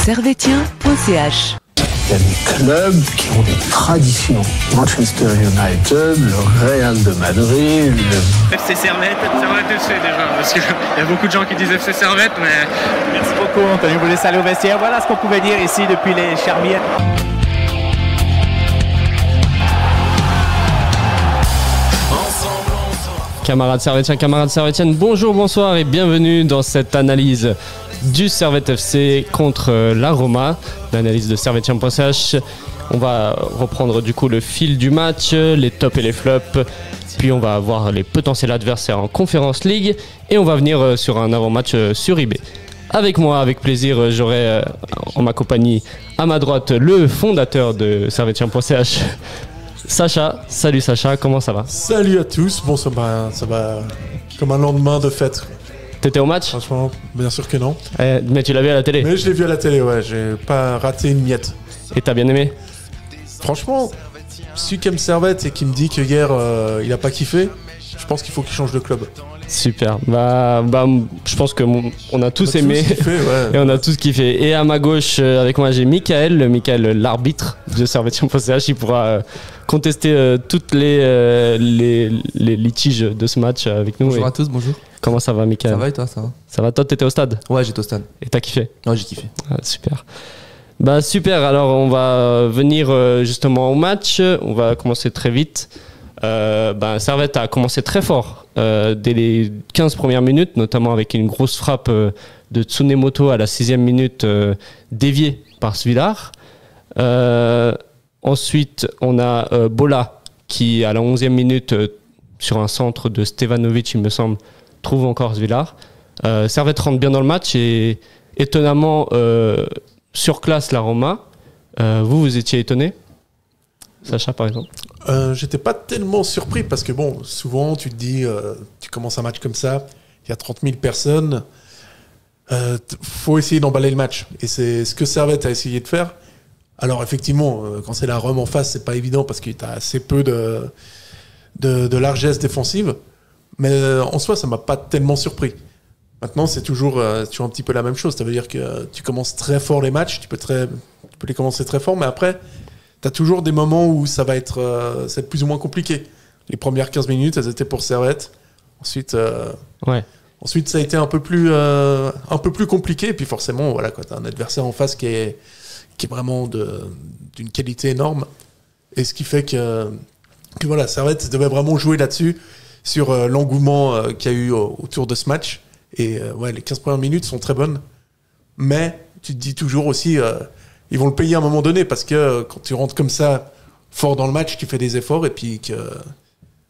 servetien.ch. Il y a des clubs qui ont des traditions. Manchester United, le Real de Madrid, le FC Servette FC déjà, parce qu'il y a beaucoup de gens qui disent FC Servette, mais... Merci beaucoup Anthony, vous laissez aller au vestiaire. Voilà ce qu'on pouvait dire ici depuis les Charmières. Camarades servétiens, camarades servétiennes, bonjour, bonsoir et bienvenue dans cette analyse du Servette FC contre la Roma, l'analyse de servetien.ch. On va reprendre du coup le fil du match, les tops et les flops, puis on va voir les potentiels adversaires en Conference League et on va venir sur un avant-match sur eBay. Avec moi, avec plaisir, j'aurai en ma compagnie à ma droite le fondateur de servetien.ch, Sacha. Salut Sacha, comment ça va? Salut à tous, bon ça va comme un lendemain de fête. T'étais au match? Franchement, bien sûr que non. Mais tu l'as vu à la télé? Mais je l'ai vu à la télé, ouais, j'ai pas raté une miette. Et t'as bien aimé? Franchement, celui qui aime Servette et qui me dit que hier il a pas kiffé, je pense qu'il faut qu'il change de club. Super, je pense qu'on a tous aimé kiffé, ouais. Et on a tous kiffé. Et à ma gauche, avec moi, j'ai Michael, l'arbitre de servetien.ch. Il pourra contester toutes les litiges de ce match avec nous. Bonjour à tous, bonjour. Comment ça va, Michael? Ça va et toi, ça va? Ça va, toi, t'étais au stade? Ouais, j'étais au stade. Et t'as kiffé? Ouais, j'ai kiffé. Ah, super. Super, alors on va venir justement au match. On va commencer très vite. Servette a commencé très fort dès les 15 premières minutes, notamment avec une grosse frappe de Tsunemoto à la 6e minute déviée par Svilar. Ensuite, on a Bola qui, à la 11e minute, sur un centre de Stevanovic, il me semble, trouve encore Svilar. Servette rentre bien dans le match et étonnamment surclasse la Roma. Vous étiez étonné? Sacha, par exemple? J'étais pas tellement surpris parce que bon, souvent tu te dis, tu commences un match comme ça, il y a 30 000 personnes, faut essayer d'emballer le match. Et c'est ce que Servette a essayé de faire. Alors effectivement, quand c'est la Rome en face, c'est pas évident parce que tu as assez peu de largesse défensive. Mais en soi, ça m'a pas tellement surpris. Maintenant, c'est toujours un petit peu la même chose. Ça veut dire que tu commences très fort les matchs, tu peux les commencer très fort, mais après, tu as toujours des moments où ça va être plus ou moins compliqué. Les premières 15 minutes, elles étaient pour Servette. Ensuite, ensuite ça a été un peu plus compliqué. Et puis forcément, voilà, tu as un adversaire en face qui est vraiment d'une qualité énorme. Et ce qui fait que voilà, Servette devait vraiment jouer là-dessus, sur l'engouement qu'il y a eu autour de ce match. Et les 15 premières minutes sont très bonnes. Mais tu te dis toujours aussi... ils vont le payer à un moment donné parce que quand tu rentres comme ça fort dans le match, tu fais des efforts et puis que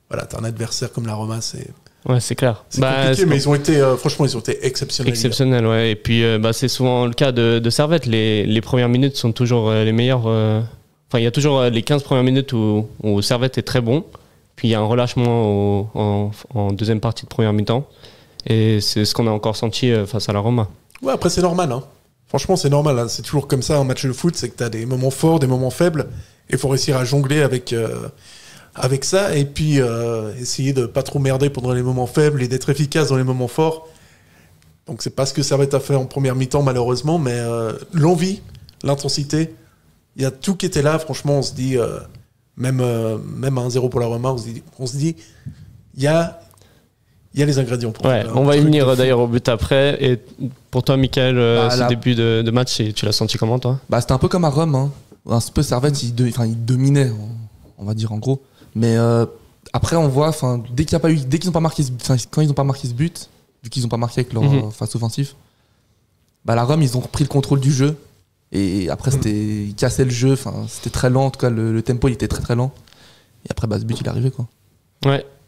voilà, t'as un adversaire comme la Roma, c'est clair. C'est compliqué, mais ils ont été franchement ils ont été exceptionnels. Exceptionnels, ouais. Et puis c'est souvent le cas de Servette. Les premières minutes sont toujours les meilleures. Il y a toujours les 15 premières minutes où Servette est très bon. Puis il y a un relâchement en deuxième partie de première mi-temps. Et c'est ce qu'on a encore senti face à la Roma. Ouais, après c'est normal, hein. Franchement, c'est normal, hein. C'est toujours comme ça un match de foot, c'est que tu as des moments forts, des moments faibles, et il faut réussir à jongler avec ça, et puis essayer de pas trop merder pendant les moments faibles et d'être efficace dans les moments forts. Donc c'est pas ce que Servette a fait en première mi-temps malheureusement, mais l'envie, l'intensité, il y a tout qui était là. Franchement, on se dit, même à 1-0 pour la Roma, on se dit, il y a les ingrédients pour on va y venir d'ailleurs au but après. Et pour toi, Michael, ce début de match, tu l'as senti comment, toi? C'était un peu comme à Rome. Hein. Un peu Servette, il dominait, on va dire en gros. Mais après, on voit, dès qu'ils n'ont pas marqué, quand ils n'ont pas marqué ce but, vu qu'ils n'ont pas marqué avec leur face offensif, la Rome, ils ont repris le contrôle du jeu. Et après, ils cassaient le jeu. C'était très lent. En tout cas, le tempo, il était très très lent. Et après, ce but, il est arrivé, quoi.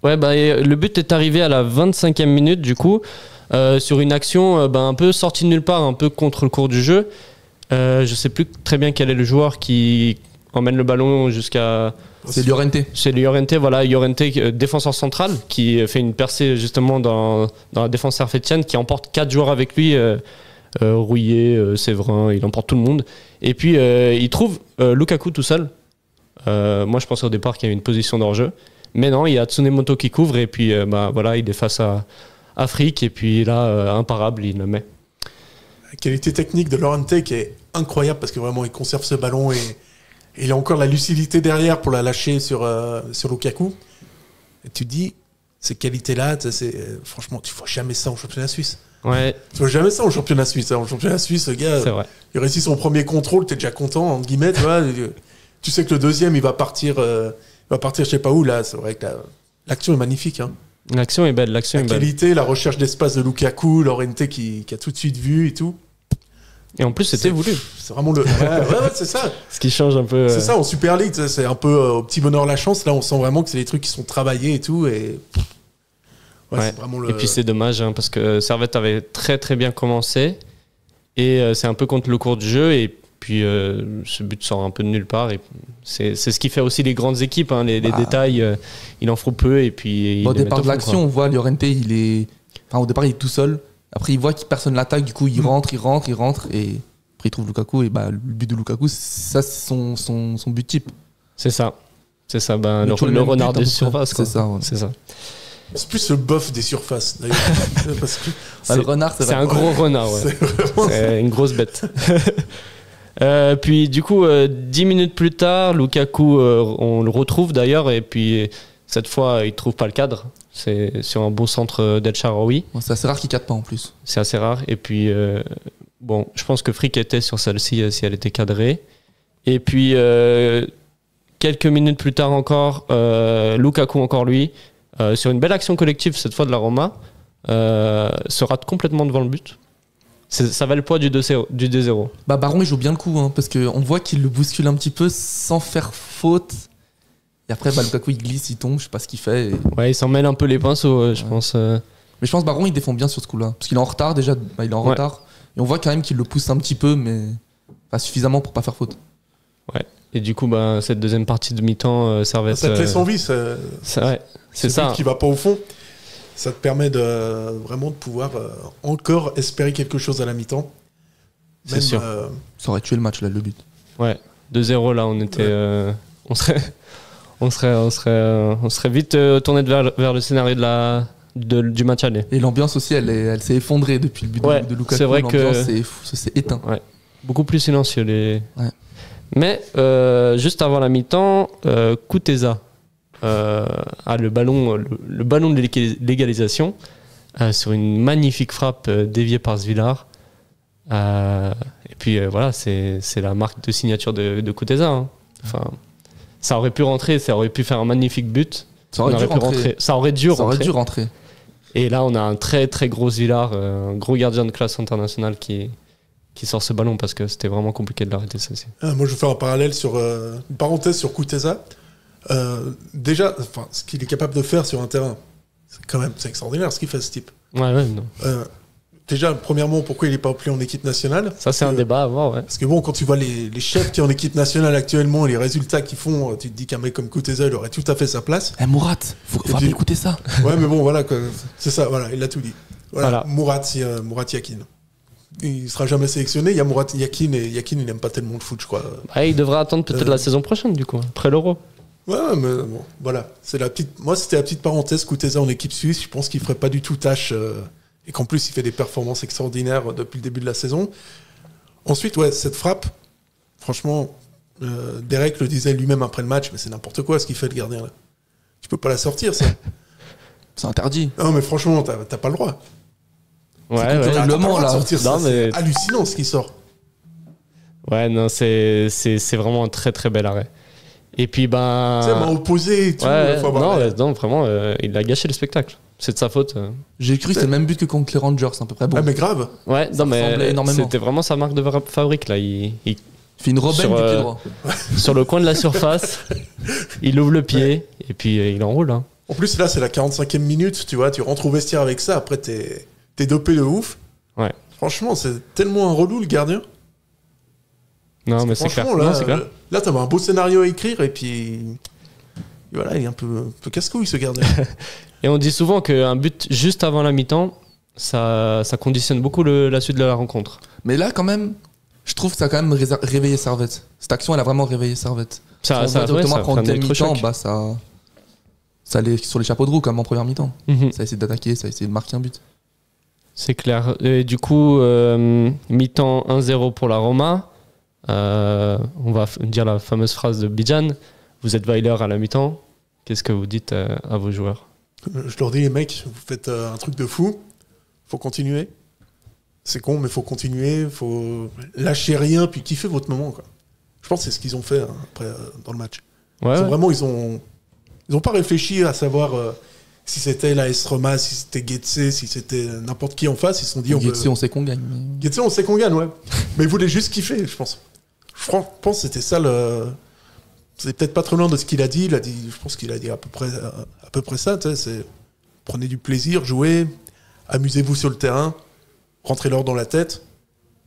Le but est arrivé à la 25e minute du coup, sur une action un peu sortie de nulle part, un peu contre le cours du jeu. Je sais plus très bien quel est le joueur qui emmène le ballon jusqu'à... C'est Llorente. C'est Llorente, voilà, Llorente, défenseur central, qui fait une percée justement dans la défense servétienne, qui emporte 4 joueurs avec lui, Rouillet, Séverin, il emporte tout le monde. Et puis il trouve Lukaku tout seul. Moi je pensais au départ qu'il y avait une position d'hors-jeu. Mais non, il y a Tsunemoto qui couvre et puis il est face à Frick et puis là, imparable, il le met. qualité technique de Llorente qui est incroyable parce que vraiment il conserve ce ballon et il a encore la lucidité derrière pour la lâcher sur Lukaku. Et tu te dis, ces qualités-là, franchement, tu ne vois jamais ça en championnat suisse. Ouais. Tu vois jamais ça en championnat suisse. En championnat suisse, le gars, il réussit son premier contrôle, tu es déjà content, entre guillemets. Tu sais que le deuxième, il va partir je sais pas où. Là, c'est vrai que l'action est magnifique. Hein. L'action est belle. La qualité, la recherche d'espace de Lukaku, Llorente qui a tout de suite vu et tout. Et en plus, c'était voulu. C'est vraiment le. Ouais, c'est ça. Ce qui change un peu. C'est ça, en Super League, c'est un peu au petit bonheur la chance. Là, on sent vraiment que c'est des trucs qui sont travaillés et tout. Et c'est vraiment le. Et puis, c'est dommage parce que Servette avait très très bien commencé. Et c'est un peu contre le cours du jeu. Et puis, ce but sort un peu de nulle part. Et c'est ce qui fait aussi les grandes équipes. Hein, les détails, il en faut peu. Et puis, au départ de l'action, on voit Llorente, au départ, il est tout seul. Après, il voit que personne l'attaque, du coup, il rentre, et après, il trouve Lukaku. Et le but de Lukaku, ça, c'est son but type. C'est ça. Le renard des surfaces. C'est ça. Ouais. C'est ça. C'est plus le boeuf des surfaces, d'ailleurs. Parce que le renard, c'est un gros renard, ouais. C'est une grosse bête. Puis, du coup, 10 minutes plus tard, Lukaku, on le retrouve d'ailleurs. Et puis, cette fois, il ne trouve pas le cadre. C'est sur un beau centre d'El Shaarawy. C'est assez rare qu'il cadre pas en plus. C'est assez rare. Et puis, je pense que Frick était sur celle-ci si elle était cadrée. Et puis, quelques minutes plus tard encore, Lukaku, encore lui, sur une belle action collective, cette fois de la Roma, se rate complètement devant le but. Ça va le poids du 2-0. Baron, il joue bien le coup, hein, parce qu'on voit qu'il le bouscule un petit peu sans faire faute. Et après, Lukaku, il glisse, il tombe, je sais pas ce qu'il fait. Ouais, il s'en mêle un peu les pinceaux, je pense. Mais je pense que Baron, il défend bien sur ce coup-là. Parce qu'il est en retard déjà, il est en retard. Et on voit quand même qu'il le pousse un petit peu, mais pas suffisamment pour pas faire faute. Ouais. Et du coup, cette deuxième partie de mi-temps, Servette. Ça te laisse envie, c'est ça. Qui va pas au fond. Ça te permet vraiment de pouvoir encore espérer quelque chose à la mi-temps. C'est sûr. Ça aurait tué le match, là, le but. Ouais, 2-0, là, on était. On serait vite tourné vers le scénario du match aller. Et l'ambiance aussi, elle s'est effondrée depuis le but de Lukaku. C'est vrai que c'est éteint. Ouais. Beaucoup plus silencieux. Ouais. Mais juste avant la mi-temps, Kuteza a le ballon de l'égalisation sur une magnifique frappe déviée par Svilar. Et puis voilà, c'est la marque de signature de Kuteza. Hein. Enfin, ça aurait pu rentrer, ça aurait pu faire un magnifique but. Ça aurait dû rentrer. Et là, on a un très très gros Svilar, un gros gardien de classe internationale qui sort ce ballon parce que c'était vraiment compliqué de l'arrêter, ça aussi. Moi, je vais faire un parallèle une parenthèse sur Kuteza. Déjà, ce qu'il est capable de faire sur un terrain, c'est extraordinaire ce qu'il fait, ce type. Ouais, non. Déjà, premièrement, pourquoi il n'est pas appelé en équipe nationale ? Ça, c'est un débat à avoir, ouais. Parce que quand tu vois les chefs qui sont en équipe nationale actuellement et les résultats qu'ils font, tu te dis qu'un mec comme Kuteza, il aurait tout à fait sa place. Mourad, faut bien écouter ça. Ouais, mais bon, voilà, quoi. C'est ça, voilà, il a tout dit. Voilà. Mourad Yakin. Il sera jamais sélectionné. Il y a Mourad Yakin et Yakin, il n'aime pas tellement le foot, je crois. Il devrait attendre peut-être la saison prochaine, du coup, après l'Euro. Ouais, mais bon, voilà. Moi, c'était la petite parenthèse. Kuteza en équipe suisse, je pense qu'il ferait pas du tout tâche. Et qu'en plus, il fait des performances extraordinaires depuis le début de la saison. Ensuite, cette frappe, franchement, Derek le disait lui-même après le match, mais c'est n'importe quoi ce qu'il fait, le gardien, là. Tu peux pas la sortir, ça. C'est interdit. Non, mais franchement, t'as pas le droit. Ouais, règlement, là. Sortir, non, mais... C'est hallucinant ce qui sort. Ouais, non, c'est vraiment un très très bel arrêt. Et puis, tu sais, m'a opposé et tout. Non, vraiment, il a gâché le spectacle. C'est de sa faute. J'ai cru que c'était le même but que contre les Rangers, à peu près. Bon. Ah, mais grave. Ouais, non, mais c'était vraiment sa marque de fabrique, là. Il fait une rebelle du pied droit. Sur le coin de la surface, il ouvre le pied et puis il enroule. Hein. En plus, là, c'est la 45e minute, tu vois, tu rentres au vestiaire avec ça, après t'es dopé de ouf. Ouais. Franchement, c'est tellement un relou, le gardien. Non, mais c'est clair. Là, t'avais un beau scénario à écrire et puis... Voilà, il est un peu casse-couille, ce gardien. Et on dit souvent qu'un but juste avant la mi-temps, ça conditionne beaucoup la suite de la rencontre. Mais là, quand même, je trouve que ça a quand même réveillé Servette. Cette action, elle a vraiment réveillé Servette. Ça après en deuxième mi-temps, ça allait sur les chapeaux de roue comme en première mi-temps. Ça a essayé d'attaquer, ça a essayé de marquer un but. C'est clair. Et du coup, mi-temps 1-0 pour la Roma. On va dire la fameuse phrase de Bijan. Vous êtes Weiler à la mi-temps. Qu'est-ce que vous dites à vos joueurs? Je leur dis, les mecs, vous faites un truc de fou. Faut continuer. C'est con, mais faut continuer. Faut lâcher rien, puis kiffer votre moment, quoi. Je pense que c'est ce qu'ils ont fait après dans le match. Vraiment, ils ont pas réfléchi à savoir si c'était l'AS Roma, si c'était Getse, si c'était n'importe qui en face. Ils se sont dit, on sait qu'on gagne. Getse, on sait qu'on gagne, ouais. Mais ils voulaient juste kiffer, je pense. Je pense que c'était ça le. C'est peut-être pas trop loin de ce qu'il a dit. Je pense qu'il a dit à peu près ça. C'est prenez du plaisir, jouez, amusez-vous sur le terrain, rentrez-leur dans la tête.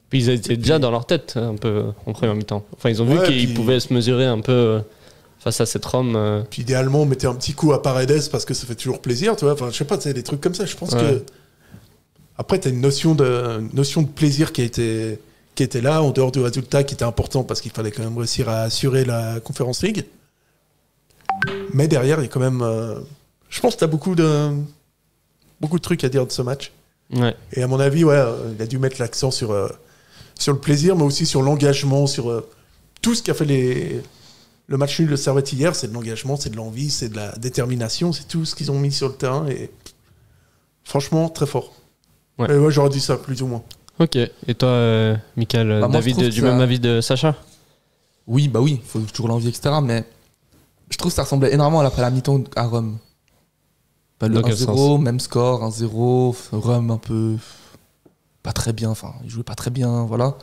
Puis ils étaient déjà dans leur tête un peu en première mi-temps. Enfin, ils ont vu qu'ils pouvaient se mesurer un peu face à cette Rome. Puis idéalement, mettez un petit coup à Paredes parce que ça fait toujours plaisir, tu vois. Enfin, je sais pas, des trucs comme ça. Je pense que après, t'as une notion de plaisir qui était là en dehors du résultat, qui était important parce qu'il fallait quand même réussir à assurer la Conference League. Mais derrière, il y a quand même, je pense que t'as beaucoup de trucs à dire de ce match. Ouais. Et à mon avis, il a dû mettre l'accent sur le plaisir, mais aussi sur l'engagement, sur tout ce qu'a fait le match nul de Servette hier. C'est de l'engagement, c'est de l'envie, c'est de la détermination, c'est tout ce qu'ils ont mis sur le terrain. Et franchement, très fort. Ouais. Et ouais, j'aurais dit ça, plus ou moins. Ok. Et toi, Michael, David, du même avis de Sacha? Oui, il faut toujours l'envie, etc. Mais je trouve que ça ressemblait énormément après la mi-temps à Rome. Le 1-0, même score, 1-0, Rome un peu pas très bien, enfin, il jouait pas très bien, voilà.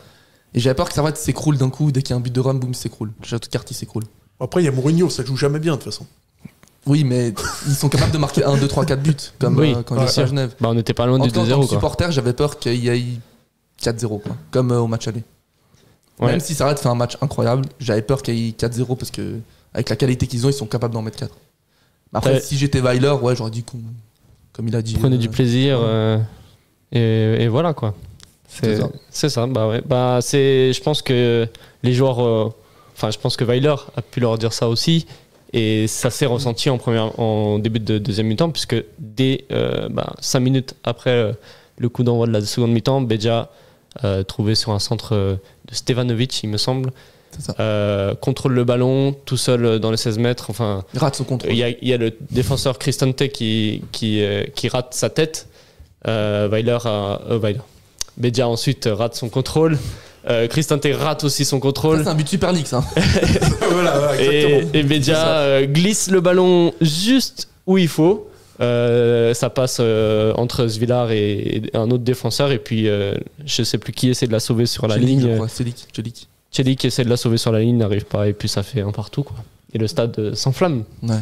Et j'avais peur que Servette s'écroule d'un coup, dès qu'il y a un but de Rome, boum, il s'écroule. Château de Cartes, il s'écroule. Après, il y a Mourinho, ça joue jamais bien de toute façon. Oui, mais ils sont capables de marquer 1, 2, 3, 4 buts, comme quand ils étaient à Genève. On n'était pas loin du 2-0. En tant que supporter, j'avais peur qu'il y ait 4-0, quoi, comme au match aller. Même si Servette fait un match incroyable, j'avais peur qu'il y ait 4-0 parce que avec la qualité qu'ils ont, ils sont capables d'en mettre 4. Après, si j'étais Weiler, j'aurais dit comme il a dit. Prenez du plaisir et voilà quoi. C'est ça. Je pense que les joueurs, je pense que Weiler a pu leur dire ça aussi, et ça s'est ressenti en début de deuxième mi-temps, puisque dès 5 minutes après le coup d'envoi de la seconde mi-temps, Beja trouvé sur un centre de Stevanovic, il me semble. Contrôle le ballon tout seul dans les 16 mètres. Enfin, il rate son contrôle. Il y a le défenseur Cristante qui rate sa tête. Beja ensuite rate son contrôle. Cristante rate aussi son contrôle. Ça, c'est un but Super League, ça. Voilà, exactement. Et Beja glisse le ballon juste où il faut. Ça passe entre Svilar et un autre défenseur, et puis je sais plus qui essaie de la sauver sur la ligne. Celik essaie de la sauver sur la ligne, n'arrive pas, et puis ça fait un partout, quoi. Et le stade s'enflamme. Ouais.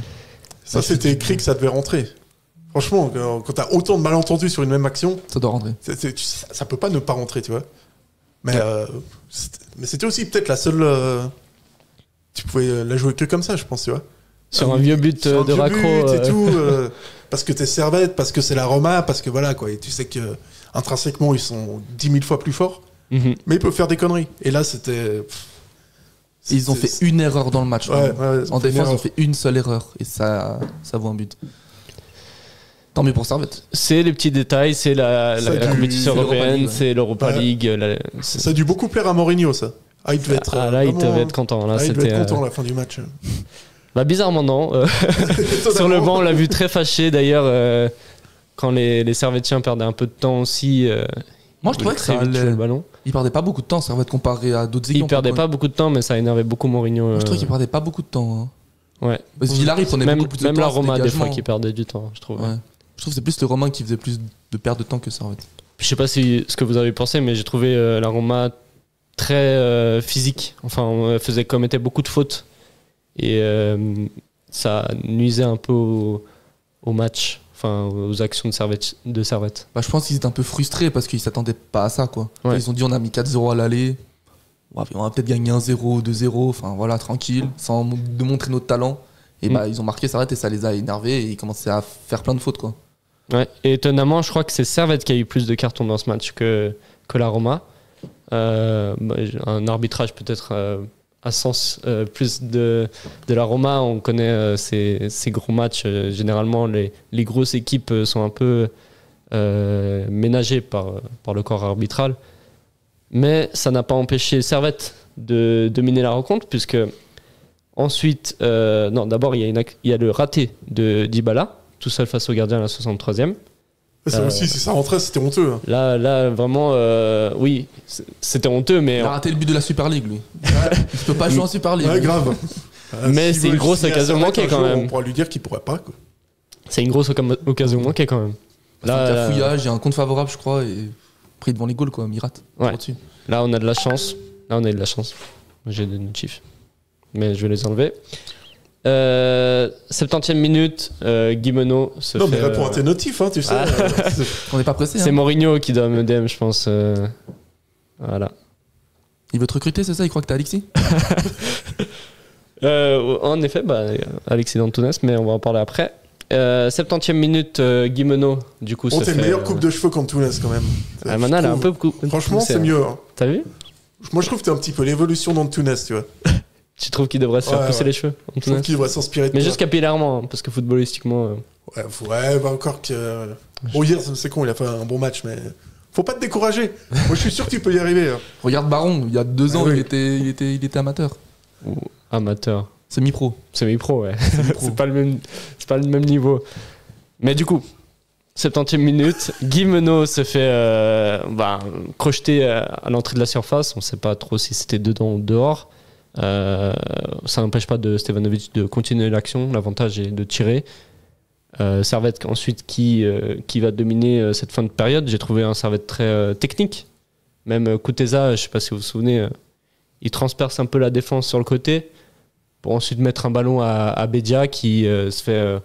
Ça, c'était écrit que ça devait rentrer. Franchement, quand t'as autant de malentendus sur une même action, ça doit rentrer. Ça peut pas ne pas rentrer, tu vois. Mais c'était aussi peut-être la seule. Tu pouvais la jouer que comme ça, je pense, tu vois. Sur un vieux but de raccro. Et tout, parce que t'es Servette, parce que c'est la Roma, parce que voilà, quoi. Et tu sais que intrinsèquement, ils sont 10 000 fois plus forts. Mais ils peuvent faire des conneries. Et là, ils ont fait une erreur dans le match. En défense, ils ont fait une seule erreur. Et ça vaut un but. Tant mieux pour Servette. C'est les petits détails, c'est la compétition européenne, c'est l'Europa League. Ça a dû beaucoup plaire à Mourinho, ça. Il devait être, il devait être content. Là, il devait être content à la fin du match. Bizarrement, non. Sur le banc, on l'a vu très fâché, d'ailleurs, quand les Servettiens perdaient un peu de temps aussi. Moi, je trouvais que le ballon. Il perdait pas beaucoup de temps, Servette, comparé à d'autres équipes. Il perdait pas beaucoup de temps, mais ça énervait beaucoup Mourinho. Moi, je trouvais qu'il perdait pas beaucoup de temps. Ouais. Parce que Villar, il prenait beaucoup plus de temps. Même la Roma, des fois, qui perdait du temps, je trouve. Ouais. Je trouve que c'est plus le Romain qui faisait plus de perte de temps que Servette. Je sais pas ce que vous avez pensé, mais j'ai trouvé la Roma très physique. Enfin, on commettait beaucoup de fautes. Et ça nuisait un peu au match. Enfin, aux actions de Servette. Je pense qu'ils étaient un peu frustrés parce qu'ils s'attendaient pas à ça, quoi. Ouais. Ils ont dit on a mis 4-0 à l'aller, on va peut-être gagner 1-0, 2-0, enfin voilà, tranquille, sans démontrer notre talent. Et ils ont marqué Servette et ça les a énervés et ils commençaient à faire plein de fautes, quoi. Ouais. Et étonnamment, je crois que c'est Servette qui a eu plus de cartons dans ce match que la Roma. Un arbitrage peut-être à sens plus de la Roma. On connaît ces gros matchs. Généralement, les grosses équipes sont un peu ménagé par le corps arbitral. Mais ça n'a pas empêché Servette de dominer la rencontre, puisque ensuite, d'abord, il y a le raté de Dybala, tout seul face au gardien à la 63e. Ça aussi, si ça rentrait, c'était honteux. Hein. Là, vraiment, oui, c'était honteux, mais... Il a raté le but de la Super League, lui. Il peut pas jouer en Super League. Ouais, grave. Mais c'est une grosse occasion manquée quand même. On pourra lui dire qu'il pourrait pas. Quoi. C'est une grosse occasion manquée quand même. Il y a fouillage, il y a un compte favorable, je crois, et pris devant les goals, quoi. Il rate. Ouais. Là, on a de la chance. J'ai des notifs, mais je vais les enlever. 70e minute, Guimeno se non, fait... mais réponds à tes notifs, hein, tu sais. On n'est pas pressé. C'est hein. Mourinho qui doit me DM, je pense. Voilà. Il veut te recruter, c'est ça? Il croit que t'es Alexis? En effet, Alexis d'Antunes, mais on va en parler après. 70e minute, Guimeno, du coup, Bon, t'es une meilleure coupe de cheveux qu'Antunes, quand même. Maintenant, elle a un peu... Franchement, c'est mieux. Hein. T'as vu? Moi, je trouve que t'es un petit peu l'évolution d'Antunes, tu vois. Tu trouves qu'il devrait se faire pousser les cheveux, Je trouve qu'il devrait s'inspirer de mais toi. juste capillairement, hein, parce que footballistiquement... Ouais, encore que... Bon, hier, c'est con, il a fait un bon match, mais... Faut pas te décourager. Moi, je suis sûr que tu peux y arriver. Hein. Regarde Baron, il y a 2 ans, oui. il était amateur. Ou amateur. Semi-pro. Semi-pro, ouais. C'est pas le même niveau. Mais du coup, 70e minute, Guimeno se fait crocheter à l'entrée de la surface. On sait pas trop si c'était dedans ou dehors. Ça n'empêche pas de Stevanovic de continuer l'action. L'avantage est de tirer. Servette ensuite qui va dominer cette fin de période. J'ai trouvé un Servette très technique. Même Kuteza, je sais pas si vous vous souvenez, il transperce un peu la défense sur le côté pour ensuite mettre un ballon à Bedia qui se fait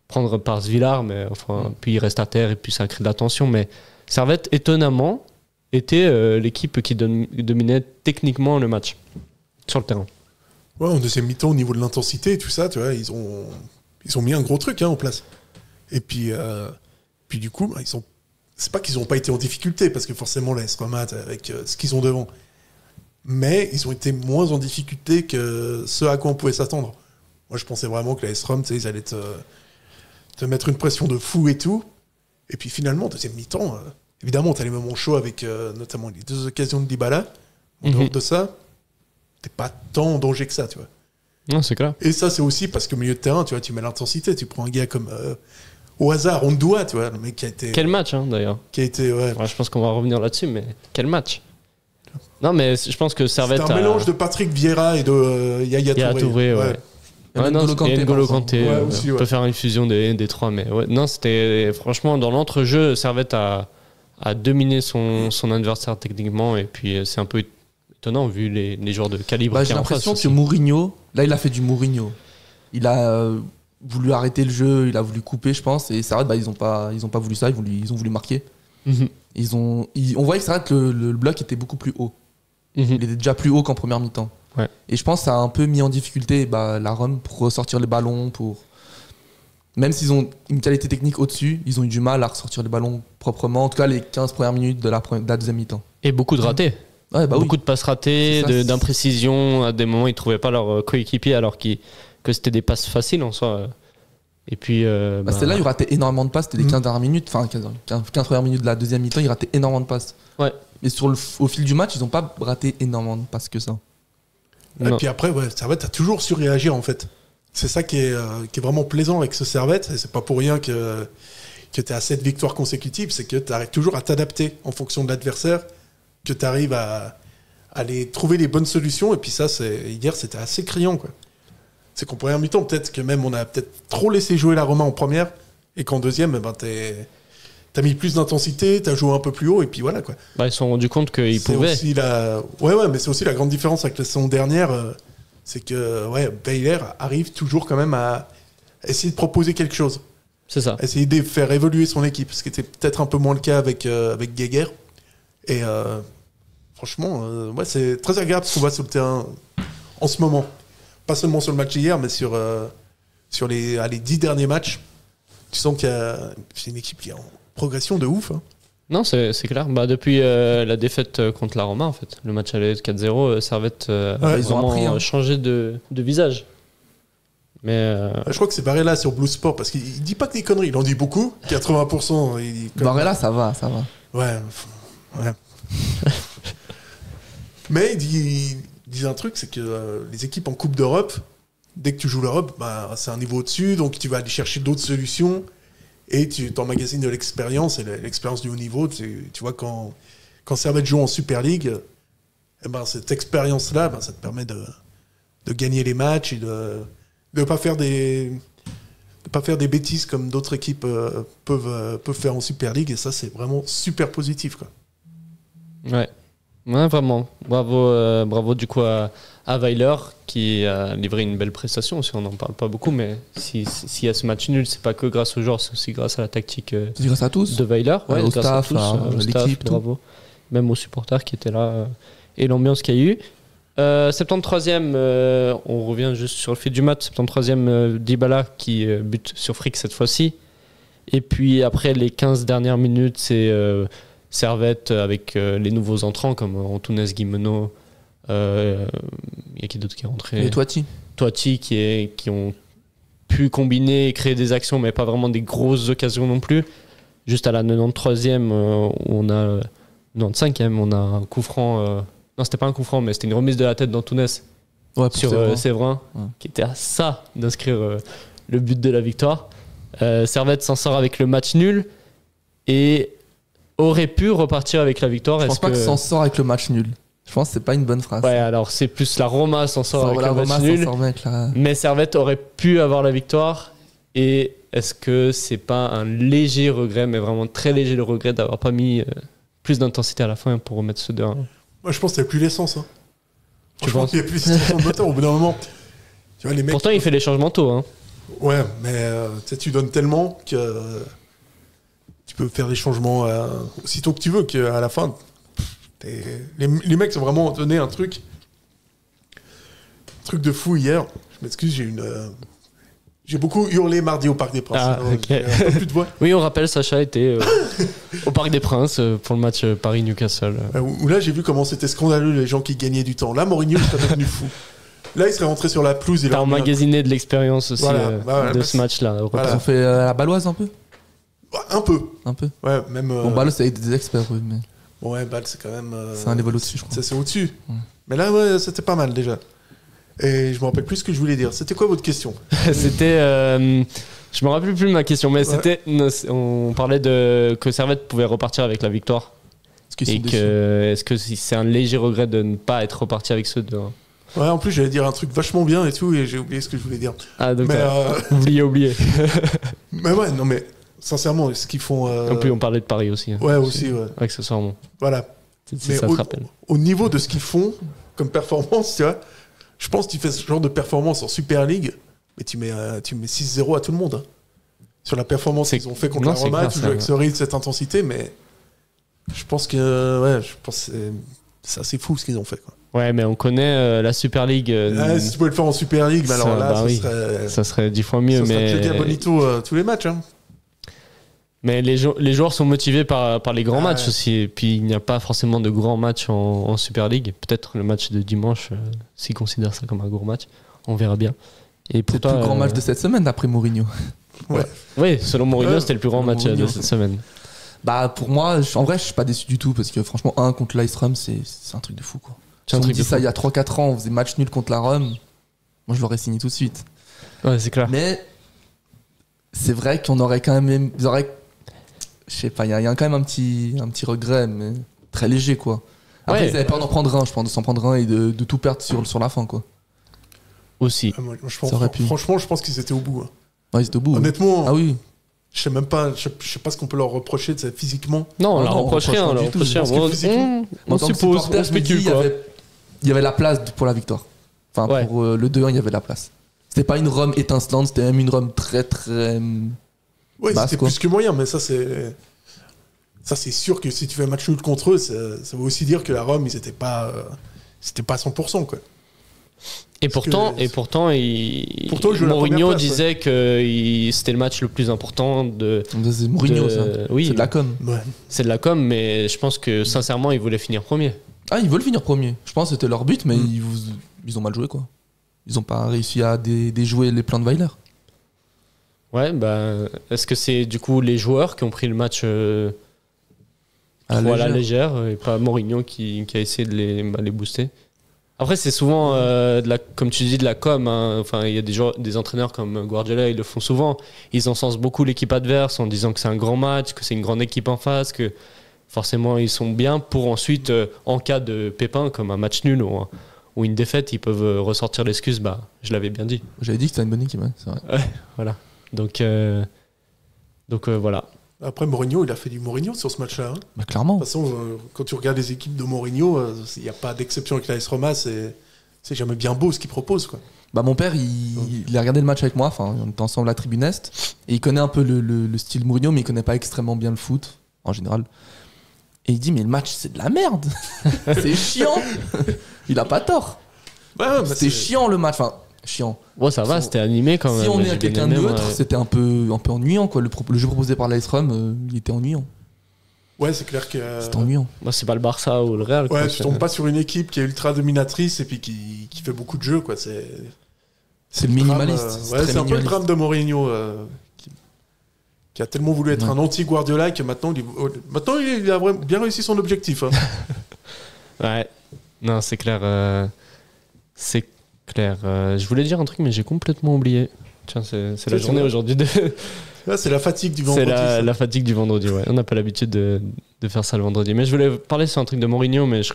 prendre par Svilar, mais enfin, puis il reste à terre et puis ça crée de la tension. Mais Servette, étonnamment, était l'équipe qui dominait techniquement le match sur le terrain. Ouais, en deuxième mi-temps, au niveau de l'intensité et tout ça, tu vois, ils ont mis un gros truc en place. Et puis du coup, c'est pas qu'ils n'ont pas été en difficulté, parce que forcément, la AS Roma, avec ce qu'ils ont devant. Mais ils ont été moins en difficulté que ce à quoi on pouvait s'attendre. Moi, je pensais vraiment que la AS Roma, ils allaient te mettre une pression de fou et tout. Et puis finalement, deuxième mi-temps, évidemment, tu as les moments chauds avec notamment les 2 occasions de Dybala. En dehors de ça, t'es pas tant en danger que ça, tu vois. Non, c'est clair. Et ça, c'est aussi parce qu'au milieu de terrain, tu vois, tu mets l'intensité. Tu prends un gars comme au hasard, on te doit, tu vois, le mec qui a été. Quel match, d'ailleurs. Qui a été, ouais. Je pense qu'on va revenir là-dessus, mais quel match. Non, mais je pense que Servette. C'est un mélange de Patrick Vieira et de Yaya Touré. Ouais. Et N'Golo Kanté. On peut faire une fusion des 3, mais ouais. Non, c'était franchement dans l'entrejeu, Servette a dominé son adversaire techniquement, et puis c'est un peu étonnant vu les joueurs de calibre. J'ai l'impression que Mourinho, là, il a fait du Mourinho. Il a voulu arrêter le jeu, il a voulu couper, je pense, et Servette, ils ont pas voulu ça, ils ont voulu marquer. On voyait que Servette, le bloc était beaucoup plus haut. Il était déjà plus haut qu'en première mi-temps. Ouais. Et je pense que ça a un peu mis en difficulté la Rome pour ressortir les ballons. Même s'ils ont une qualité technique au-dessus, ils ont eu du mal à ressortir les ballons proprement. En tout cas, les 15 premières minutes de la deuxième mi-temps. Et beaucoup de ratés. Ouais, beaucoup de passes ratées, d'imprécisions. À des moments, ils ne trouvaient pas leur coéquipier alors que c'était des passes faciles en soi. Et puis, celle-là, il ratait énormément de passes. C'était les 15 dernières minutes, enfin 15 premières minutes de la deuxième mi-temps, il ratait énormément de passes. Ouais. Mais au fil du match, ils n'ont pas raté énormément de passes que ça. Et puis après, Servette a toujours su réagir en fait. C'est ça qui est vraiment plaisant avec ce Servette. Et c'est pas pour rien que tu es à 7 victoires consécutives. C'est que tu arrives toujours à t'adapter en fonction de l'adversaire, que tu arrives à trouver les bonnes solutions. Et puis ça, hier, c'était assez criant, quoi. C'est qu'en première mi-temps, peut-être que même on a peut-être trop laissé jouer la Roma en première, et qu'en deuxième, t'as mis plus d'intensité, t'as joué un peu plus haut, et puis voilà, quoi. Ils se sont rendus compte qu'ils pouvaient. Mais c'est aussi la grande différence avec la saison dernière, c'est que Baylor arrive toujours quand même à essayer de proposer quelque chose. C'est ça. Essayer de faire évoluer son équipe, ce qui était peut-être un peu moins le cas avec Geiger. Et franchement, c'est très agréable ce qu'on voit sur le terrain en ce moment. Pas seulement sur le match d'hier, mais sur les 10 derniers matchs. Tu sens qu'il y a une équipe qui est en progression de ouf. Hein. Non, c'est clair. Depuis la défaite contre la Roma, en fait, le match allait 4-0, Servette, ils ont changé de visage. Mais Je crois que c'est Varela sur Blue Sport, parce qu'il dit pas que des conneries, il en dit beaucoup, 80%. Il dit Varela, ça va. Ouais. Mais il dit un truc, c'est que les équipes en Coupe d'Europe, dès que tu joues l'Europe, bah, c'est un niveau au-dessus, donc tu vas aller chercher d'autres solutions et tu t'emmagasines de l'expérience, et l'expérience du haut niveau. Tu vois, quand Servette joue en Super League, eh ben, cette expérience-là, ça te permet de gagner les matchs et de ne pas faire des bêtises comme d'autres équipes peuvent faire en Super League, et ça, c'est vraiment super positif, quoi. ouais, vraiment. Bravo du coup à Weiler qui a livré une belle prestation. On n'en parle pas beaucoup, mais s'il y a ce match nul, c'est pas que grâce aux joueurs, c'est aussi grâce à la tactique C'est grâce à tous. de Weiler. Ouais, au grâce staff, à à au staff, l'équipe, tout. bravo. Même aux supporters qui étaient là et l'ambiance qu'il y a eu. 73e, on revient juste sur le fait du match. 73e, Dybala qui bute sur Frick cette fois-ci. Et puis après les 15 dernières minutes, c'est Servette avec les nouveaux entrants comme Antunes, Guimeno. Il y a qui d'autre qui est rentré? Et Toiti Qui ont pu combiner et créer des actions, mais pas vraiment des grosses occasions non plus. Juste à la 93e, on a 95e, on a un coup franc. Non, c'était pas un coup franc, mais c'était une remise de la tête d'Antunes sur Séverin, qui était à ça d'inscrire le but de la victoire. Servette s'en sort avec le match nul et aurait pu repartir avec la victoire. Je pense pas que s'en sort avec le match nul. Je pense que c'est pas une bonne phrase. Ouais, alors c'est plus la Roma s'en sort avec le match nul. Mais Servette aurait pu avoir la victoire. Et est-ce que c'est pas un léger regret, mais vraiment très léger le regret d'avoir pas mis plus d'intensité à la fin pour remettre ce 2-1? Moi, je pense qu'il n'y a plus l'essence. Hein. Tu penses? Il n'y a plus d'essence de moteur au bout d'un moment. Tu vois, les mecs, pourtant, il fait les changements tôt. Hein. Ouais, mais tu donnes tellement que tu peux faire les changements aussitôt que tu veux, qu'à la fin, les mecs ont vraiment donné un truc de fou hier. Je m'excuse, j'ai beaucoup hurlé mardi au Parc des Princes. Ah, ok. J'ai un peu plus de voix. Oui, on rappelle, Sacha était au Parc des Princes pour le match Paris-Newcastle. Où là, j'ai vu comment c'était scandaleux les gens qui gagnaient du temps. Là, Mourinho serait devenu fou. Là, il serait rentré sur la pelouse. T'as emmagasiné de l'expérience aussi de ce match-là. Ils ont fait la Baloise un peu. Un peu. Ouais, même. Bon, Baloise, c'est avec des experts, oui, mais. Bon, ouais, Bâle, c'est quand même. C'est un level au-dessus, je crois. C'est au-dessus. Mais là, ouais, c'était pas mal déjà. Et je me rappelle plus ce que je voulais dire. C'était quoi votre question? C'était. Je me rappelle plus de ma question, mais c'était. On parlait que Servette pouvait repartir avec la victoire. Est-ce que c'est un léger regret de ne pas être reparti avec ce 2-1? Ouais, en plus, j'allais dire un truc vachement bien et tout, et j'ai oublié ce que je voulais dire. Ah, donc oublié. Mais ouais, non, mais sincèrement, ce qu'ils font. En plus, on parlait de Paris aussi. Ouais, aussi, ouais. Accessoirement. Voilà. Mais ça te rappelle. Au niveau de ce qu'ils font comme performance, tu vois, je pense que tu fais ce genre de performance en Super League, mais tu mets 6-0 à tout le monde. Hein. Sur la performance qu'ils ont fait contre la Roma, tu joues avec ce rythme, cette intensité, mais je pense que c'est assez fou ce qu'ils ont fait, quoi. Ouais, mais on connaît la Super League. Si tu pouvais le faire en Super League, alors là, ça serait 10 fois mieux. Ça serait Giulia Bonito tous les matchs. Hein. Mais les joueurs sont motivés par les grands matchs aussi. Et puis il n'y a pas forcément de grands matchs en Super League. Peut-être le match de dimanche, s'ils considèrent ça comme un gros match, on verra bien. Et c'est le plus grand match de cette semaine d'après Mourinho. Ouais. Oui, selon Mourinho, c'était le plus grand match de cette semaine. Bah pour moi, en vrai, je suis pas déçu du tout parce que franchement, 1 contre l'Aistrum, c'est un truc de fou, quoi. Si on me dit ça il y a 3-4 ans, on faisait match nul contre la Rome, moi je l'aurais signé tout de suite. Ouais, c'est clair. Mais c'est vrai qu'on aurait quand même. Je sais pas, il y a quand même un petit regret, mais très léger, quoi. Après, ils avaient peur d'en prendre un, je pense, de s'en prendre un et de tout perdre sur la fin, quoi. Aussi. Moi, franchement, je pense qu'ils étaient au bout. Hein. Ouais, ils étaient au bout. Honnêtement. Ah oui. Je sais même pas, je sais pas ce qu'on peut leur reprocher de ça physiquement. Non, on leur reproche rien. On suppose, on spécule, quoi. Il y avait la place pour la victoire. Enfin, pour le 2-1, il y avait la place. C'était pas une Rome étincelante, c'était même une Rome très très. Ouais, c'était plus que moyen, mais ça c'est sûr que si tu fais un match nul contre eux, ça veut aussi dire que la Rome, ils étaient pas, c'était pas 100%, quoi. Et pourtant, Mourinho disait que c'était le match le plus important de. C'est Mourinho, ça. Oui, c'est de la com. Ouais. C'est de la com, mais je pense que sincèrement, ils voulaient finir premier. Ah, ils veulent finir premier. Je pense que c'était leur but, mais ils ont mal joué, quoi. Ils n'ont pas réussi à déjouer les plans de Weiler. Ouais, bah, est-ce que c'est du coup les joueurs qui ont pris le match À trop à la légère et pas Mourinho qui a essayé de les booster? Après, c'est souvent, comme tu dis, de la com. Hein. Enfin, il y a des entraîneurs comme Guardiola, ils le font souvent. Ils encensent beaucoup l'équipe adverse en disant que c'est un grand match, que c'est une grande équipe en face, que forcément ils sont bien pour ensuite, en cas de pépin, comme un match nul ou une défaite, ils peuvent ressortir l'excuse. Bah, je l'avais bien dit. J'avais dit que c'était une bonne équipe, ouais, c'est vrai. Ouais, voilà. Donc voilà. Après, Mourinho, il a fait du Mourinho sur ce match-là. Hein. Bah, clairement. De toute façon, quand tu regardes les équipes de Mourinho, il n'y a pas d'exception avec l'AS Roma. C'est jamais bien beau ce qu'il propose, quoi. Bah, mon père, il a regardé le match avec moi. Enfin, on était ensemble à la tribune Est. Et il connaît un peu le style Mourinho, mais il connaît pas extrêmement bien le foot, en général. Et il dit, mais le match, c'est de la merde. C'est chiant. Il a pas tort. Ouais, C'était chiant, le match. Enfin, chiant. Bon, ça va, c'était animé quand même. Si on est J'ai à bien quelqu'un aimé, d'autre, moi. c'était un peu ennuyant, quoi. Le jeu proposé par l'AS Rome, il était ennuyant. Ouais, c'est clair que. C'était ennuyant. Moi, c'est pas le Barça ou le Real. quoi. Ouais, tu tombes pas sur une équipe qui est ultra dominatrice et puis qui fait beaucoup de jeux, quoi. C'est le minimaliste. Ouais, c'est un peu le drame de Mourinho qui a tellement voulu être un anti-Guardiola que maintenant il a vraiment bien réussi son objectif. Hein. Ouais, non, c'est clair. C'est clair. Je voulais dire un truc, mais j'ai complètement oublié. Tiens, c'est la journée aujourd'hui. Là, c'est la fatigue du C'est vendredi. la fatigue du vendredi, ouais. On n'a pas l'habitude de faire ça le vendredi. Mais je voulais parler sur un truc de Mourinho, mais je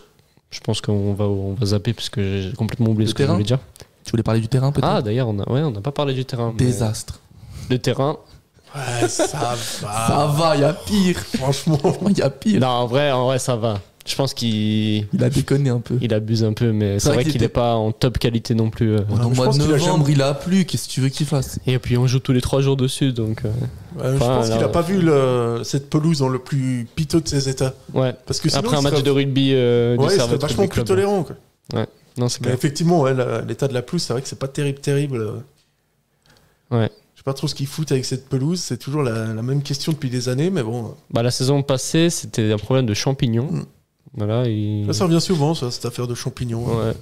pense qu'on va zapper parce que j'ai complètement oublié ce que je voulais dire. Tu voulais parler du terrain, peut-être? Ah, d'ailleurs, on n'a pas parlé du terrain. Désastre. Le terrain. Ouais, ça va. Ça va, il y a pire. Franchement. Il y a pire. Non, en vrai, ça va. Je pense qu'il a déconné un peu. Il abuse un peu, mais c'est vrai qu'il n'est pas en top qualité non plus. Au mois de novembre, il a plu. Qu'est-ce que tu veux qu'il fasse? Et puis on joue tous les 3 jours dessus, donc. Je pense qu'il n'a pas vu cette pelouse dans le plus piteux de ses états. Ouais. Parce que sinon, après un match de rugby, il serait vachement plus tolérant. Quoi. Ouais. Non, c'est mais clair. effectivement, l'état de la pelouse, c'est vrai que c'est pas terrible. Ouais. Je sais pas trop ce qu'ils foutent avec cette pelouse. C'est toujours la même question depuis des années, mais bon. Bah, la saison passée, c'était un problème de champignons. Voilà, ça revient souvent, cette affaire de champignons. Ouais.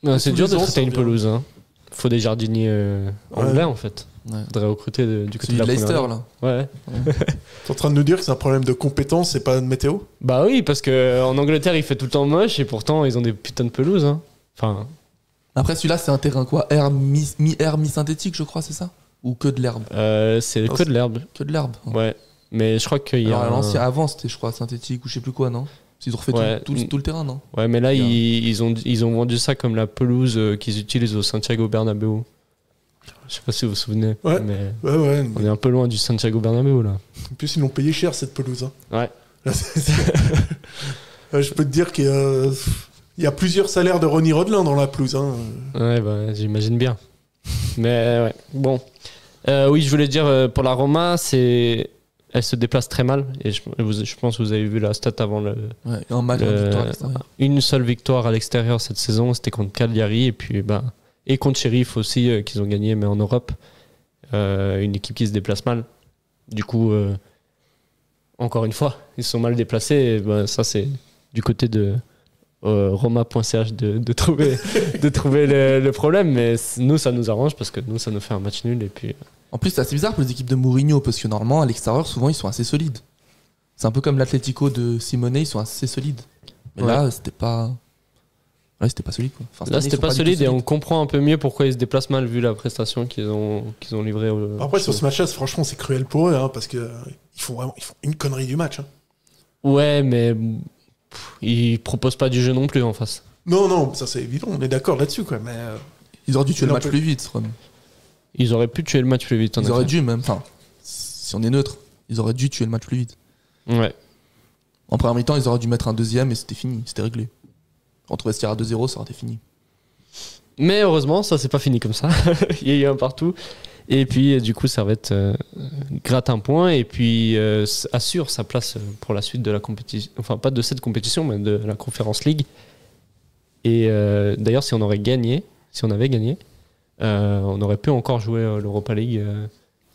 Non, c'est dur de traiter une pelouse. Hein. Faut des jardiniers anglais, en fait. Ouais. Faudrait recruter du côté de la Leicester, là. Ouais. T'es en train de nous dire que c'est un problème de compétence et pas de météo? Bah oui, parce qu'en Angleterre, il fait tout le temps moche et pourtant, ils ont des putains de pelouses. Hein. Enfin. Après, celui-là, c'est un terrain quoi? Mi-herbe, mi-synthétique, je crois, c'est ça? Ou que de l'herbe? C'est que de l'herbe. Que de l'herbe. Ouais. Mais je crois qu'il y a. Avant, c'était, je crois, synthétique ou je sais plus quoi, non? Ils ont refait tout le terrain, non? Ouais, mais là, ils ont vendu ça comme la pelouse qu'ils utilisent au Santiago Bernabéu. Je sais pas si vous vous souvenez. Ouais. Mais ouais. On est un peu loin du Santiago Bernabéu, là. En plus, ils l'ont payé cher, cette pelouse. Hein. Ouais. Là, je peux te dire qu'il y a plusieurs salaires de Ronnie Rodelin dans la pelouse. Hein. Ouais, bah, j'imagine bien. Mais ouais, bon. Oui, je voulais dire, pour la Roma, elle se déplace très mal. Et je pense que vous avez vu la stat avant un match, une seule victoire à l'extérieur cette saison, c'était contre Cagliari. Et puis, et contre Sheriff aussi, qu'ils ont gagné, mais en Europe. Une équipe qui se déplace mal. Du coup, encore une fois, ils sont mal déplacés. Et ça, c'est du côté de Roma.ch de trouver le problème. Mais nous, ça nous arrange parce que nous, ça nous fait un match nul. Et puis. En plus, c'est assez bizarre pour les équipes de Mourinho parce que normalement, à l'extérieur, souvent, ils sont assez solides. C'est un peu comme l'Atlético de Simone, ils sont assez solides. Mais là, c'était pas. Là, c'était pas solide. Quoi. Enfin, là, c'était pas solide et on comprend un peu mieux pourquoi ils se déplacent mal vu la prestation qu'ils ont livrée. Après, sur ce match-là, franchement, c'est cruel pour eux parce qu'ils font une connerie du match. Hein. Ouais, mais ils proposent pas du jeu non plus en face. Non, ça c'est évident, on est d'accord là-dessus. Quoi, mais, ils auraient dû tuer le match plus vite. Ils auraient pu tuer le match plus vite. Ils auraient dû même. Enfin, si on est neutre, ils auraient dû tuer le match plus vite. Ouais. En première mi-temps, ils auraient dû mettre un deuxième et c'était fini, c'était réglé. Entre Estia à 2-0, ça aurait été fini. Mais heureusement, ça c'est pas fini comme ça. Il y a eu un partout. Et puis, du coup, Servette gratte un point et puis assure sa place pour la suite de la compétition. Enfin, pas de cette compétition, mais de la Conference League. Et d'ailleurs, si on avait gagné, on aurait pu encore jouer l'Europa League.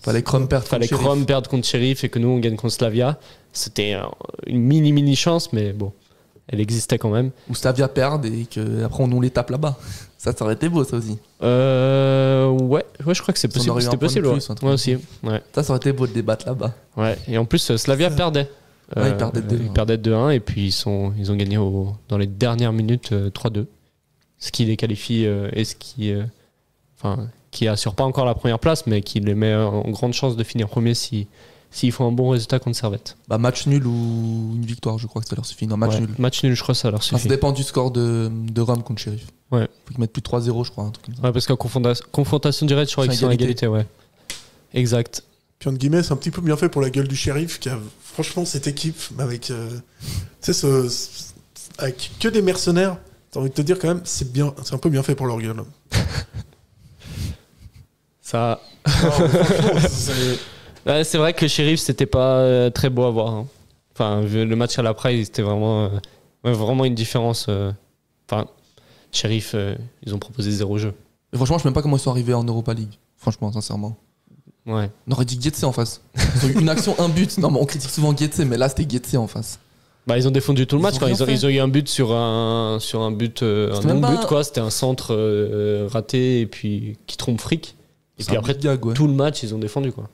Fallait Chrome perdre contre Sheriff et que nous on gagne contre Slavia. C'était une mini chance, mais bon. elle existait quand même. Ou Slavia perdent et qu'après on les tape là-bas. Ça aurait été beau, ça aussi. Ouais, je crois que c'est On possible. aurait eu C'était un point de possible, ouais. plus, un truc Ouais, comme aussi. Ouais. Ça aurait été beau de débattre là-bas. Ouais. Et en plus, Slavia perdait. Ouais, ils perdaient 2-1. Ils perdaient 2-1 et puis ils ont gagné dans les dernières minutes 3-2. Ce qui les qualifie et ce qui assure pas encore la première place, mais qui les met en grande chance de finir premier s'ils font un bon résultat contre Servette. Bah, match nul ou une victoire, je crois que ça leur suffit. Non, match Ouais, nul. Match nul, je crois que ça leur Enfin, suffit. ça dépend du score de Rome contre Sheriff. Ouais. Faut qu'ils mettent plus de 3-0, je crois. Un truc comme ça. Ouais, parce qu'en confrontation directe, je crois C'est qu'ils sont à égalité. Ouais. Exact. Puis entre guillemets, c'est un petit peu bien fait pour la gueule du shérif qui a franchement cette équipe avec, tu sais, avec que des mercenaires. T'as envie de te dire quand même, c'est un peu bien fait pour leur gueule. Ça. Non, franchement, Ouais, c'est vrai que Sheriff, c'était pas très beau à voir. Hein. Enfin, vu le match à la Praille, c'était vraiment une différence. Enfin, Sheriff, ils ont proposé 0 jeu. Mais franchement, je sais même pas comment ils sont arrivés en Europa League. Franchement, sincèrement. Ouais. On aurait dit Guetze en face. Ils ont eu une action, un but. Non, mais on critique souvent Guetze, mais là, c'était Guetze en face. Bah, ils ont défendu tout le Ils match ont quand rien ils ont eu un but sur un but, un même non-but, pas- quoi. C'était un centre raté et puis qui trompe fric. Et C'est puis un après, big gag, ouais. tout le match, ils ont défendu, quoi.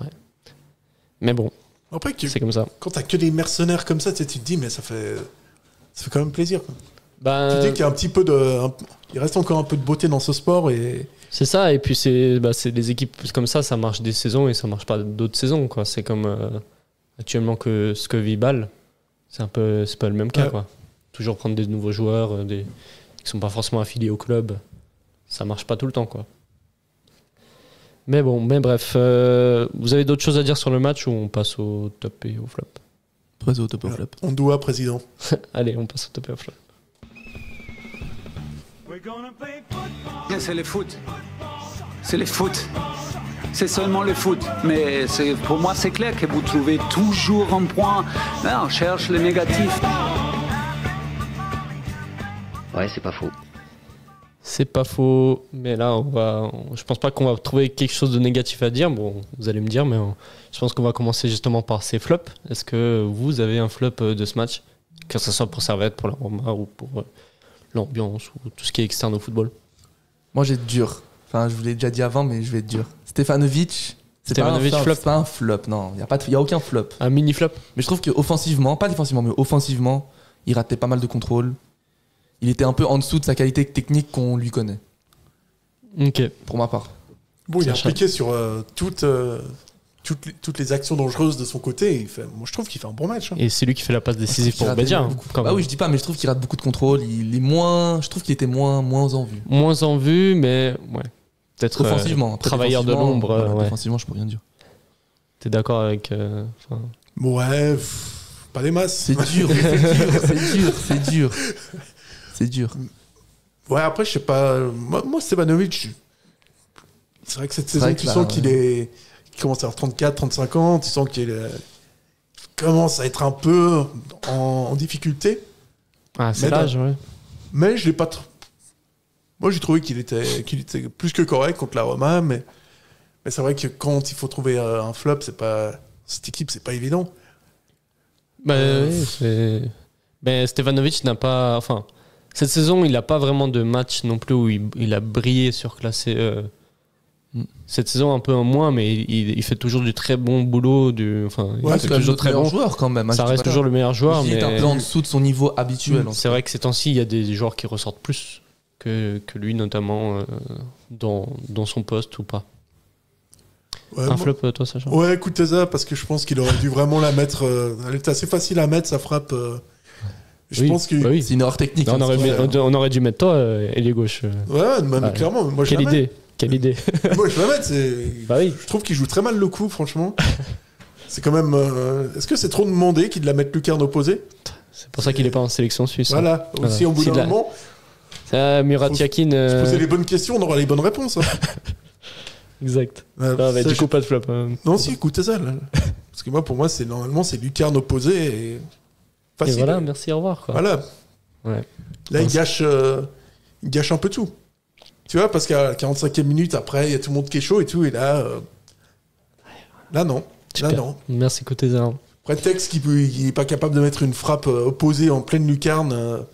Ouais. Mais bon, Après, c'est comme ça. quand t'as que des mercenaires comme ça, tu sais, tu te dis, mais ça fait quand même plaisir. Quoi. Bah, Tu te dis qu'il y a un petit peu il reste encore un peu de beauté dans ce sport et c'est ça, et puis c'est des équipes comme ça marche des saisons et ça marche pas d'autres saisons, quoi. C'est comme actuellement ce que vit Bâle, c'est pas le même cas, Ouais. quoi. Toujours prendre des nouveaux joueurs, qui sont pas forcément affiliés au club, ça marche pas tout le temps, quoi. Mais bref, vous avez d'autres choses à dire sur le match ou on passe au top et au flop? Très au top of flop. on doit président. Allez, on passe au top et au flop. C'est le foot. C'est le foot. C'est seulement le foot. Mais pour moi, c'est clair que vous trouvez toujours un point. Là, on cherche les négatifs. Ouais, c'est pas faux. C'est pas faux, mais là, je pense pas qu'on va trouver quelque chose de négatif à dire. Bon, vous allez me dire, mais je pense qu'on va commencer justement par ces flops. Est-ce que vous avez un flop de ce match? Que ce soit pour Servette, pour la Roma ou pour l'ambiance ou tout ce qui est externe au football? Moi, j'ai dur. Enfin, je vous l'ai déjà dit avant, mais je vais être dur. Stefanovic, c'est pas un Stefanovic, flop. flop. C'est pas un flop, non. Il y a aucun flop. Un mini flop? Mais je trouve qu'offensivement, pas défensivement, mais offensivement, il ratait pas mal de contrôles. Il était un peu en dessous de sa qualité technique qu'on lui connaît, Ok. pour ma part. Bon, il est Sacha. impliqué sur toutes les actions dangereuses de son côté. Moi, je trouve qu'il fait un bon match. Hein. Et c'est lui qui fait la passe décisive pour Bédia. Hein, quand Bah même. oui, je dis pas, mais je trouve qu'il rate beaucoup de contrôles. Je trouve qu'il était moins en vue. Moins en vue, mais ouais. Peut-être Offensivement. Après, travailleur de défensivement, l'ombre. voilà, Ouais. Défensivement, je peux rien dire. T'es d'accord avec. Ouais, pas des masses. C'est dur, c'est dur. Ouais, après, je sais pas. Moi Stevanovic, c'est vrai que cette C'est saison, vrai que tu là, sens qu'il commence à avoir 34, 35 ans. Tu sens qu'il commence à être un peu en difficulté. Ah, c'est Mais l'âge, ouais. Mais je l'ai pas trop. Moi, j'ai trouvé qu'il était plus que correct contre la Roma, mais c'est vrai que quand il faut trouver un flop, cette équipe, c'est pas évident. Bah, oui, ben, Stevanovic n'a pas. Enfin, cette saison, il n'a pas vraiment de match non plus où il a brillé, surclassé. Cette saison, un peu en moins, mais il fait toujours du très bon boulot. Enfin, il Ouais, fait C'est quand même toujours notre très meilleur bon. joueur quand même. hein, Ça je dis reste pas toujours le meilleur joueur, Il est un mais peu en dessous de son niveau habituel. c'est vrai que ces temps-ci, il y a des joueurs qui ressortent plus que lui, notamment dans son poste ou pas. Ouais, Un moi- flop, toi, Sacha? Ouais, écoutez ça, parce que je pense qu'il aurait dû vraiment la mettre. Elle était assez facile à mettre, sa frappe. Je Oui, pense que. bah oui. C'est une erreur technique. Non, hein, c'est vrai. on aurait dû mettre toi, ailier gauche. Ouais, mais Ouais. clairement, moi je Quelle la mets. idée! Quelle idée! Moi je la mets, Bah oui. Je trouve qu'il joue très mal le coup, franchement. C'est quand même. Est-ce que c'est trop demandé qu'il la mette lucarne opposée? C'est pour ça qu'il est pas en sélection suisse. hein. Voilà, aussi au bout C'est d'un de la- moment, Ça, Murat Yakin. se poser les bonnes questions, on aura les bonnes réponses. Hein. Exact. Ouais, Ah, bah, ça, du coup, pas de flop. Non, si, écoutez ça. Là. Parce que moi, pour moi, normalement, c'est lucarne opposée et Et facile. voilà, merci, au revoir. Quoi. Voilà. Ouais. Là, Ouais, il gâche un peu tout. Tu vois, parce qu'à la 45e minute, après, il y a tout le monde qui est chaud et tout, et là. Là, non. Là, Super. non. Merci, côté Zérin. Prétexte qu'il n'est pas capable de mettre une frappe opposée en pleine lucarne.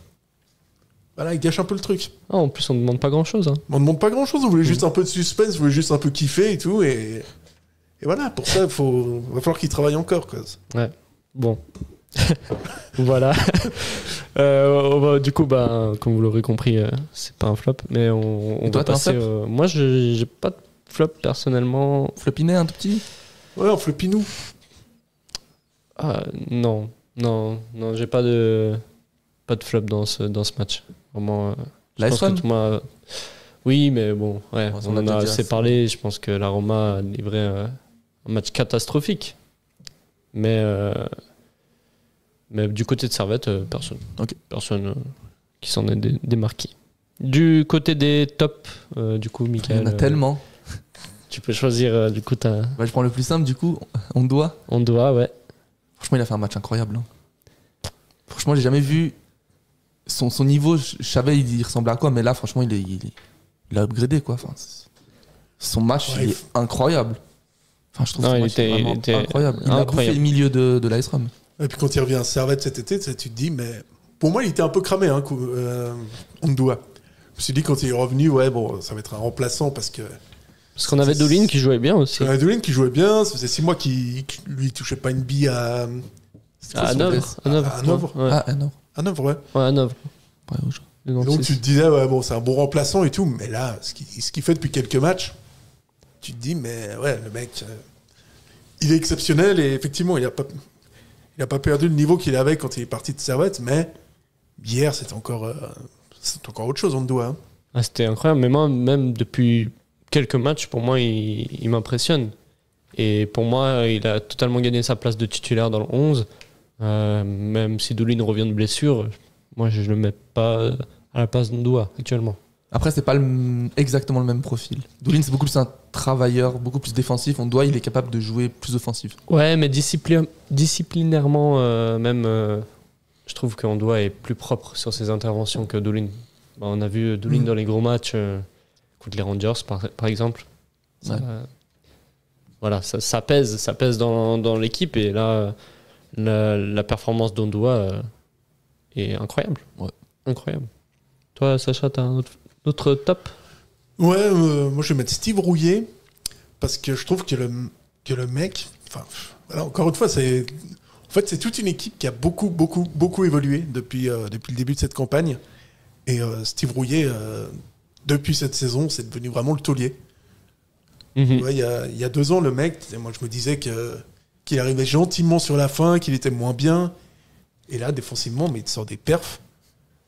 Voilà, il gâche un peu le truc. Ah, en plus, on ne demande pas grand-chose. Hein. On ne demande pas grand-chose, on voulait juste un peu de suspense, on voulait juste un peu kiffer et tout. Et voilà, pour ça, va falloir qu'il travaille encore. Quoi. Ouais, bon. Voilà. Du coup, comme vous l'aurez compris, c'est pas un flop, mais on va passer. Moi, j'ai pas de flop personnellement. Flopinet un tout petit. Ouais, en flopinou. Non, j'ai pas de flop dans ce match. Vraiment. L'AS. Oui, mais bon, ouais, Ouais, on en a assez parlé. Je pense que la Roma a livré un match catastrophique, mais du côté de Servette, personne. Ok. Personne qui s'en est démarqué. Du côté des tops, du coup, Michael. Il y en a tellement. Tu peux choisir, du coup, je prends le plus simple, du coup. On doit, ouais. Franchement, il a fait un match incroyable. Hein. Franchement, j'ai jamais vu son niveau. Je savais il ressemblait à quoi, mais là, franchement, il a upgradé, quoi. Enfin, son match, il est incroyable. Enfin, je trouve Non, son il match était incroyable. Il a bouffé le milieu de l'AS Rome. Et puis quand il revient à Servette cet été, tu te dis, mais pour moi, il était un peu cramé, Ondoa. Je me suis dit, quand il est revenu, ça va être un remplaçant parce qu'on avait Doulin qui jouait bien aussi. On avait Doulin qui jouait bien, ça faisait 6 mois qu'il lui touchait pas une bille à Hanovre. À Hanovre. Ouais. Ah, non. Hanovre, ouais. Ouais, Hanovre. Ouais, donc tu te disais, c'est un bon remplaçant et tout, mais là, ce qu'il fait depuis quelques matchs, tu te dis, mais ouais, le mec, il est exceptionnel et effectivement, il a pas perdu le niveau qu'il avait quand il est parti de Servette, mais hier, c'est encore autre chose, on doit. Hein. C'était incroyable, mais moi, même depuis quelques matchs, pour moi, il m'impressionne. Et pour moi, il a totalement gagné sa place de titulaire dans le 11. Même si Doulin revient de blessure, moi, je ne le mets pas à la place d'Ondoa actuellement. Après, c'est pas exactement le même profil. Doulin, c'est beaucoup plus un travailleur, beaucoup plus défensif. Ondoa, il est capable de jouer plus offensif. Ouais, mais disciplinairement, je trouve qu'Ondoa est plus propre sur ses interventions que Doulin. On a vu Doulin dans les gros matchs contre les Rangers, par exemple. Ça, Ouais. Voilà, ça pèse dans l'équipe, et là, la performance d'Ondoa est incroyable. Ouais. Incroyable. Toi, Sacha, t'as un autre top? Ouais, moi je vais mettre Steve Rouillet parce que je trouve que le mec, enfin, voilà, encore une fois, c'est toute une équipe qui a beaucoup évolué depuis le début de cette campagne. Et Steve Rouillet, depuis cette saison, c'est devenu vraiment le taulier. Mm-hmm. Ouais, il y a 2 ans, le mec, moi je me disais qu'il arrivait gentiment sur la fin, qu'il était moins bien. Et là, défensivement, mais il sort des perfs.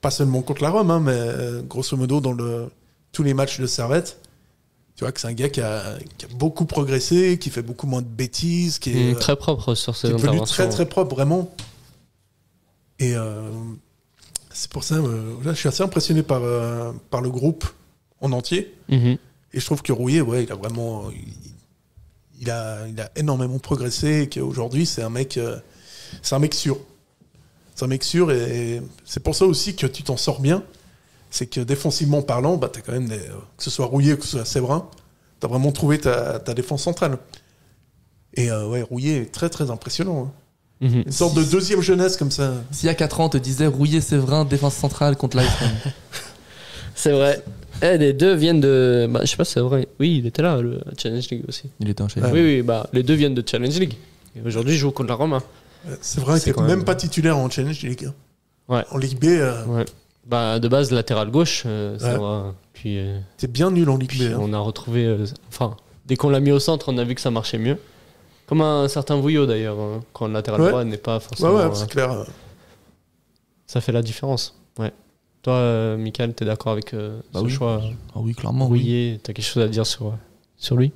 Pas seulement contre la Rome, hein, mais grosso modo dans tous les matchs de Servette. Tu vois que c'est un gars qui a beaucoup progressé, qui fait beaucoup moins de bêtises, qui est très propre sur ses qui est devenu interventions. très propre, vraiment. Et c'est pour ça, là, je suis assez impressionné par le groupe en entier. Mhm. Et je trouve que Rouillet, ouais, il a vraiment, il a énormément progressé. Et qu'aujourd'hui, c'est un mec sûr. C'est un mec sûr, et c'est pour ça aussi que tu t'en sors bien. C'est que défensivement parlant, t'as quand même que ce soit Rouillet ou que ce soit Séverin, t'as vraiment trouvé ta défense centrale. Et ouais, Rouillet est très très impressionnant. Hein. Mhm. Une sorte de deuxième jeunesse comme ça. S'il y a 4 ans, on te disait Rouillet, Séverin, défense centrale contre l'AS Rome. C'est vrai. Les deux viennent de... je sais pas si c'est vrai. Oui, il était là, le Challenge League aussi. Il était enchaîné. Oui, les deux viennent de Challenge League. Et aujourd'hui, ils jouent contre la Roma. C'est vrai qu'il quand n'est même même pas titulaire en Challenge League. Ouais. En Ligue B, Ouais. De base, latéral gauche, ça va. Puis, t'es bien nul en Ligue puis B. Hein. on a retrouvé... dès qu'on l'a mis au centre, on a vu que ça marchait mieux. Comme un certain Vouillot, d'ailleurs, hein, quand le latéral droit n'est pas forcément... Ouais, c'est clair. Ça fait la différence. Ouais. Toi, Michael, t'es d'accord avec ce oui. choix? Ah oui, clairement. Oui. Rouillet, t'as quelque chose à dire sur lui?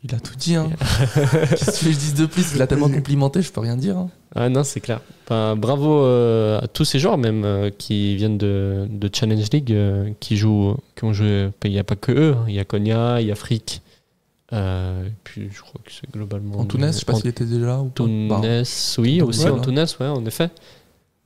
Il a tout dit. Hein. Qu'est-ce que je dise de plus? Il a tellement complimenté, je peux rien dire. Hein. Ah non, c'est clair. Bravo à tous ces joueurs même qui viennent de Challenge League, qui ont joué. Il n'y a pas que eux, hein. Il y a Konya, il y a Frick. Et puis je crois que c'est globalement. Antunes, je sais pas s'il était déjà là ou pas. Antunes, oui, aussi ouais, Antunes, ouais, en effet.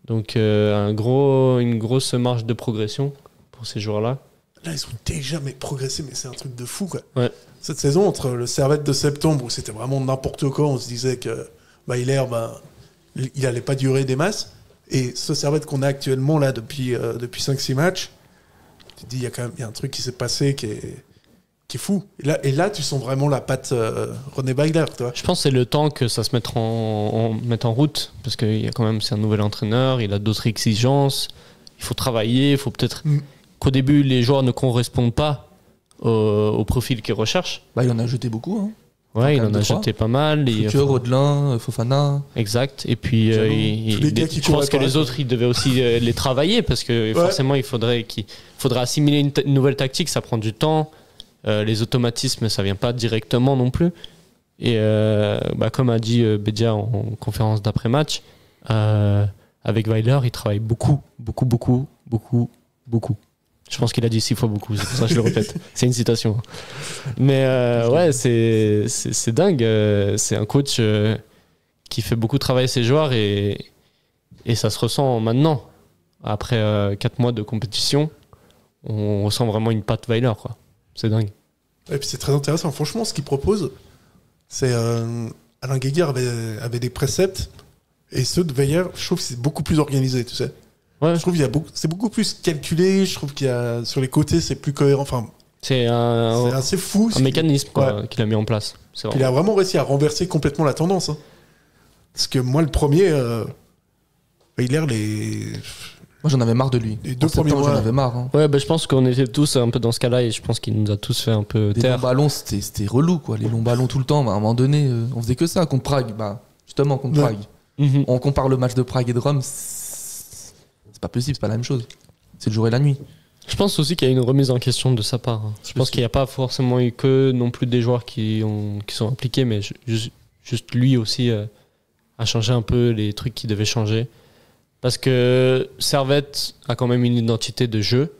Donc une grosse marge de progression pour ces joueurs-là. Là, ils ont déjà progressé, mais c'est un truc de fou, quoi. Ouais. Cette saison, entre le Servette de septembre, où c'était vraiment n'importe quoi, on se disait que Weiler, il allait pas durer des masses. Et ce Servette qu'on a actuellement là depuis 5-6 matchs, tu te dis, il y a un truc qui s'est passé qui est fou. Et là, tu sens vraiment la patte René Weiler, toi. Je pense que c'est le temps que ça se mette en route, parce que c'est un nouvel entraîneur, il a d'autres exigences, il faut travailler, il faut peut-être qu'au début les joueurs ne correspondent pas au profil qu'ils recherchent. Il en a jeté beaucoup. Hein. Ouais, il en a jeté pas mal. Futur, Rodelin, Fofana. Exact. Et puis, je pense que les autres, ils devaient aussi les travailler, parce que forcément, il faudrait assimiler une nouvelle tactique, ça prend du temps. Les automatismes, ça vient pas directement non plus. Et comme a dit Bedia en conférence d'après-match, avec Weiler, il travaille beaucoup. Je pense qu'il a dit 6 fois beaucoup, c'est pour ça que je le répète. C'est une citation. Mais c'est dingue. C'est un coach qui fait beaucoup travailler ses joueurs et ça se ressent maintenant. Après 4 mois de compétition, on ressent vraiment une patte Weiler, quoi. C'est dingue. Et puis c'est très intéressant. Franchement, ce qu'il propose, c'est Alain Guéguer avait des préceptes et ceux de Weiler, je trouve que c'est beaucoup plus organisé, tu sais. Ouais. Je trouve c'est beaucoup plus calculé. Je trouve qu'il y a sur les côtés, c'est plus cohérent. Enfin, c'est assez fou. Un mécanisme qu'il a mis en place. Il a vraiment réussi à renverser complètement la tendance. Hein. Parce que moi, le premier, Weiler, moi, j'en avais marre de lui. Les 2 premiers mois, j'en avais marre. Hein. Ouais, je pense qu'on était tous un peu dans ce cas-là et je pense qu'il nous a tous fait un peu taire. Les longs ballons, c'était relou, quoi. Les longs ballons tout le temps. À un moment donné, on faisait que ça contre Prague. Justement, contre Prague. Mm-hmm. On compare le match de Prague et de Rome. C'est pas possible, c'est pas la même chose. C'est le jour et la nuit. Je pense aussi qu'il y a une remise en question de sa part. Je pense qu'il n'y a pas forcément eu que non plus des joueurs qui sont impliqués, mais juste lui aussi a changé un peu les trucs qui devaient changer. Parce que Servette a quand même une identité de jeu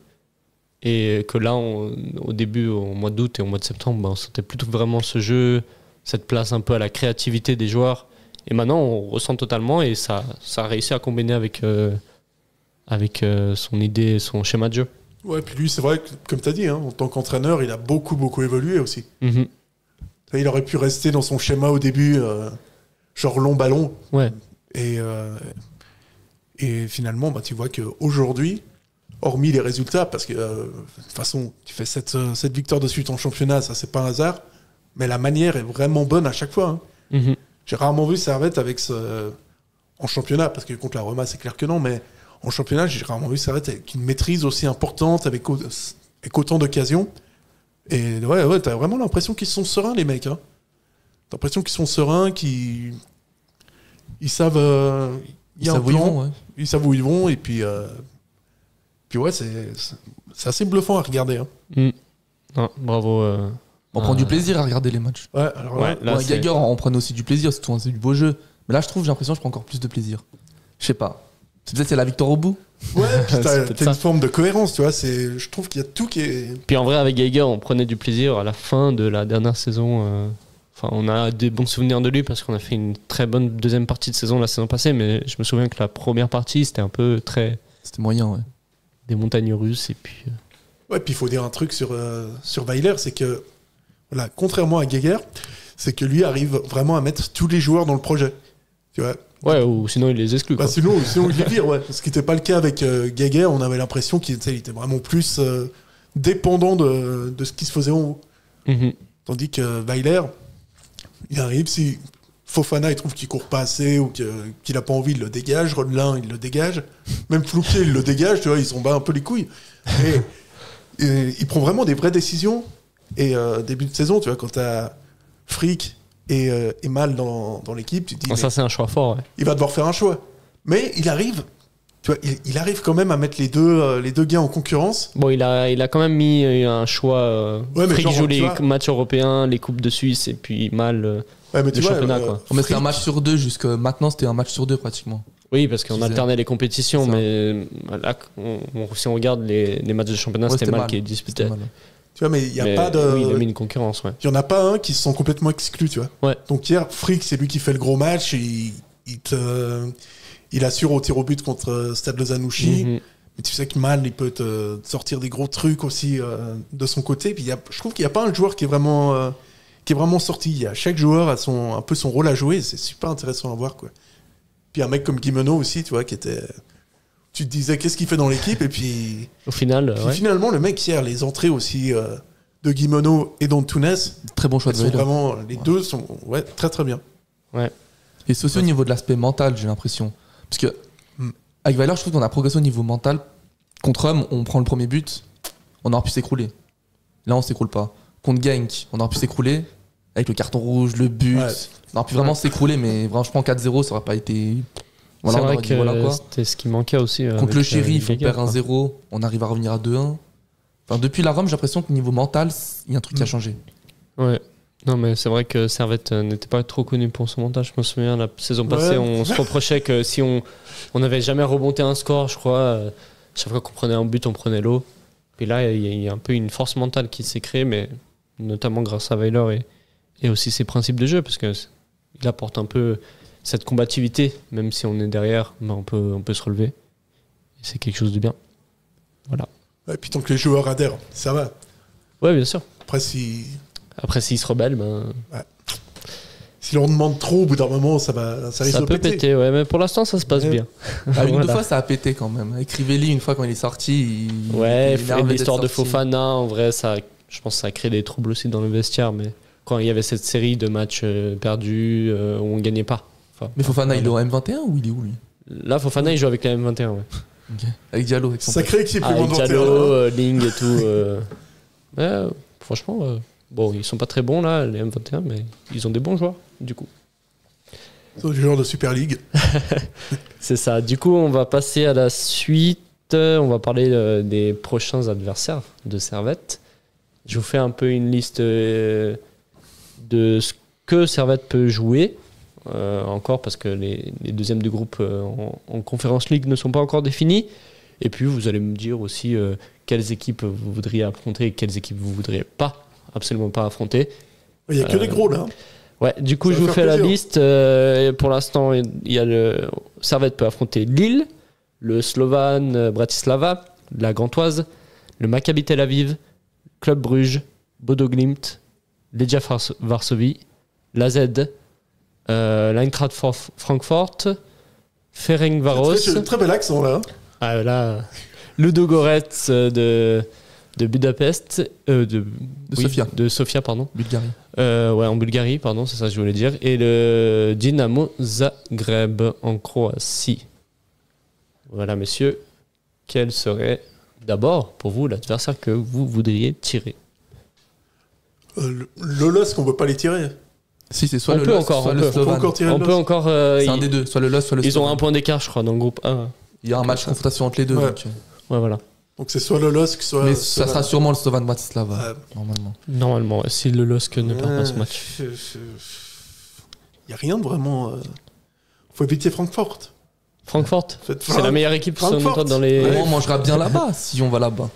et que là, au début, au mois d'août et au mois de septembre, on sentait plutôt vraiment ce jeu, cette place un peu à la créativité des joueurs. Et maintenant, on ressent totalement et ça a réussi à combiner avec son idée, son schéma de jeu. Ouais, puis lui, c'est vrai que, comme tu as dit, en tant qu'entraîneur, il a beaucoup évolué aussi. Mm-hmm. Il aurait pu rester dans son schéma au début, genre long ballon. Ouais. Et finalement, tu vois qu'aujourd'hui, hormis les résultats, parce que de toute façon, tu fais 7 victoires de suite en championnat, ça c'est pas un hasard, mais la manière est vraiment bonne à chaque fois. Hein. Mm-hmm. J'ai rarement vu Servette en championnat, parce que contre la Roma, c'est clair que non, mais en championnat, j'ai rarement vu Servette avec une maîtrise aussi importante, avec autant d'occasions. Et ouais, t'as vraiment l'impression qu'ils sont sereins, les mecs. Hein. T'as l'impression qu'ils sont sereins, qu'ils savent... Ils savent où ils vont, ouais. Ils savent où ils vont, et puis ouais, c'est assez bluffant à regarder. Hein. Mm. Non, bravo. On prend du plaisir à regarder les matchs. Ouais, alors là, Geiger, on prenait aussi du plaisir, c'est du beau jeu. Mais là, j'ai l'impression que je prends encore plus de plaisir. Je sais pas. Peut-être c'est la victoire au bout. Ouais, puis t'as une forme de cohérence, tu vois. Je trouve qu'il y a tout qui est... Puis en vrai, avec Geiger, on prenait du plaisir à la fin de la dernière saison. On a des bons souvenirs de lui parce qu'on a fait une très bonne deuxième partie de saison la saison passée, mais je me souviens que la première partie, c'était un peu très... C'était moyen, ouais. Des montagnes russes, et puis... Ouais, puis il faut dire un truc sur Weiler, c'est que, voilà, contrairement à Geiger, c'est que lui arrive vraiment à mettre tous les joueurs dans le projet. Tu vois. Ouais, ou sinon il les exclut. Sinon il les vire, ouais. Ce qui n'était pas le cas avec Geiger, on avait l'impression qu'il était vraiment plus dépendant de ce qui se faisait en haut. Mm-hmm. Tandis que Weiler, il arrive, si Fofana il trouve qu'il court pas assez ou qu'il a pas envie, il le dégage. Rodelin, il le dégage. Même Flouquet, il le dégage, tu vois, ils s'en bat un peu les couilles. Et il prend vraiment des vraies décisions. Et début de saison, tu vois, quand t'as Frick et Mal dans l'équipe, tu te dis... ça, c'est un choix fort, ouais. Il va devoir faire un choix. Mais il arrive... Tu vois, il arrive quand même à mettre les deux gars en concurrence. Bon, il a quand même mis un choix. Frick joue les matchs européens, les coupes de Suisse, et puis Mal le championnat. Quoi. Mais c'était un match sur 2 jusqu'à maintenant, c'était un match sur 2 pratiquement. Oui, parce qu'on alternait les compétitions, mais là, si on regarde les matchs de championnat, c'était Mal qui est disputé. Tu vois, mais il y a pas de... Oui, il a mis une concurrence, ouais. Il y en a pas un qui se sent complètement exclu, tu vois. Ouais. Donc hier, Frick, c'est lui qui fait le gros match, il assure au tir au but contre Stade Lozanouchi. Mm-hmm. Mais tu sais que Mal, il peut te sortir des gros trucs aussi de son côté. Puis je trouve qu'il n'y a pas un joueur qui est vraiment qui est vraiment sorti. Il y a chaque joueur a un peu son rôle à jouer. C'est super intéressant à voir, quoi. Puis un mec comme Guimeno aussi, tu vois, qui était... Tu te disais, qu'est-ce qu'il fait dans l'équipe? Et puis... Au final, finalement, le mec, hier, les entrées aussi de Guimeno et d'Antunes... Très bon choix de Weiler. Vraiment, les deux sont très très bien. Ouais. Et c'est aussi au niveau de l'aspect mental, j'ai l'impression. Parce que, avec Weiler, je trouve qu'on a progressé au niveau mental. Contre Homme, on prend le premier but, on aurait pu s'écrouler. Là, on s'écroule pas. Contre Genk, on aurait pu s'écrouler. Avec le carton rouge, le but. On aurait pu vraiment s'écrouler, mais franchement, 4-0, ça aurait pas été... Voilà, c'est vrai que c'était ce qui manquait aussi. Contre le Sheriff, on perd 1-0, on arrive à revenir à 2-1. Enfin, depuis la Rome, j'ai l'impression que niveau mental, il y a un truc qui a changé. Ouais. Non, mais c'est vrai que Servette n'était pas trop connu pour son montage. Je me souviens, la saison passée, on se reprochait que si on n'avait jamais remonté un score, je crois, chaque fois qu'on prenait un but, on prenait l'eau. Puis là, il y a un peu une force mentale qui s'est créée, mais notamment grâce à Weiler et aussi ses principes de jeu, parce qu'il apporte un peu cette combativité, même si on est derrière, mais on peut se relever. Et c'est quelque chose de bien. Voilà. Et puis tant que les joueurs adhèrent, ça va. Ouais, bien sûr. Après, s'ils se rebellent, si on demande trop, au bout d'un moment, ça risque de péter. Ça peut péter, ouais, mais pour l'instant, ça se passe bien. Une deux fois, ça a pété quand même. Avec Rivelli, une fois quand il est sorti, l'histoire de Fofana, en vrai, je pense que ça a créé des troubles aussi dans le vestiaire, mais quand il y avait cette série de matchs perdus où on gagnait pas. Enfin, mais Fofana, il est au M21 ou il est où, lui? Là, Fofana, il joue avec la M21, ouais. Okay. Avec Diallo, avec son sacré équipe, avec Diallo, Ling et tout. Franchement, bon, ils sont pas très bons là, les M21, mais ils ont des bons joueurs, du coup. Ils sont des joueurs de Super League. C'est ça. Du coup, on va passer à la suite. On va parler des prochains adversaires de Servette. Je vous fais un peu une liste de ce que Servette peut jouer. Encore parce que les deuxièmes du groupe en Conference League ne sont pas encore définis. Et puis vous allez me dire aussi quelles équipes vous voudriez affronter et quelles équipes vous voudriez absolument pas affronter. Il n'y a que les gros là. Ouais, du coup je vous fais la liste. Pour l'instant, il y a le Servette peut affronter Lille, le Slovan Bratislava, la Gantoise, le Maccabi Tel Aviv, Club Bruges, Bodo Glimt, Legia Varsovie, l'AZ, l'Eintracht Francfort, Ferencváros. C'est un très bel accent là. Ah là, Ludogorets de Budapest, de Sofia, pardon. Bulgarie. En Bulgarie, pardon, c'est ça que je voulais dire. Et le Dynamo Zagreb en Croatie. Voilà, messieurs. Quel serait d'abord pour vous l'adversaire que vous voudriez tirer? Le LOSC, on ne peut pas les tirer. Si, c'est soit le LOSC, soit le Slovan. On peut encore. C'est un des deux, soit le LOSC, soit le Slovan. Ils ont un point d'écart, je crois, dans le groupe 1. Il y a un match de confrontation entre les deux. Ouais. Donc, ouais, voilà. Donc c'est soit le LOSC, soit. Mais ça sera sûrement le Slovan Bratislava, normalement. Si le LOSC ne perd pas ce match. Il n'y a rien de vraiment. Faut éviter Francfort. Francfort, c'est la meilleure équipe dans les. On mangera bien là-bas si on va là-bas.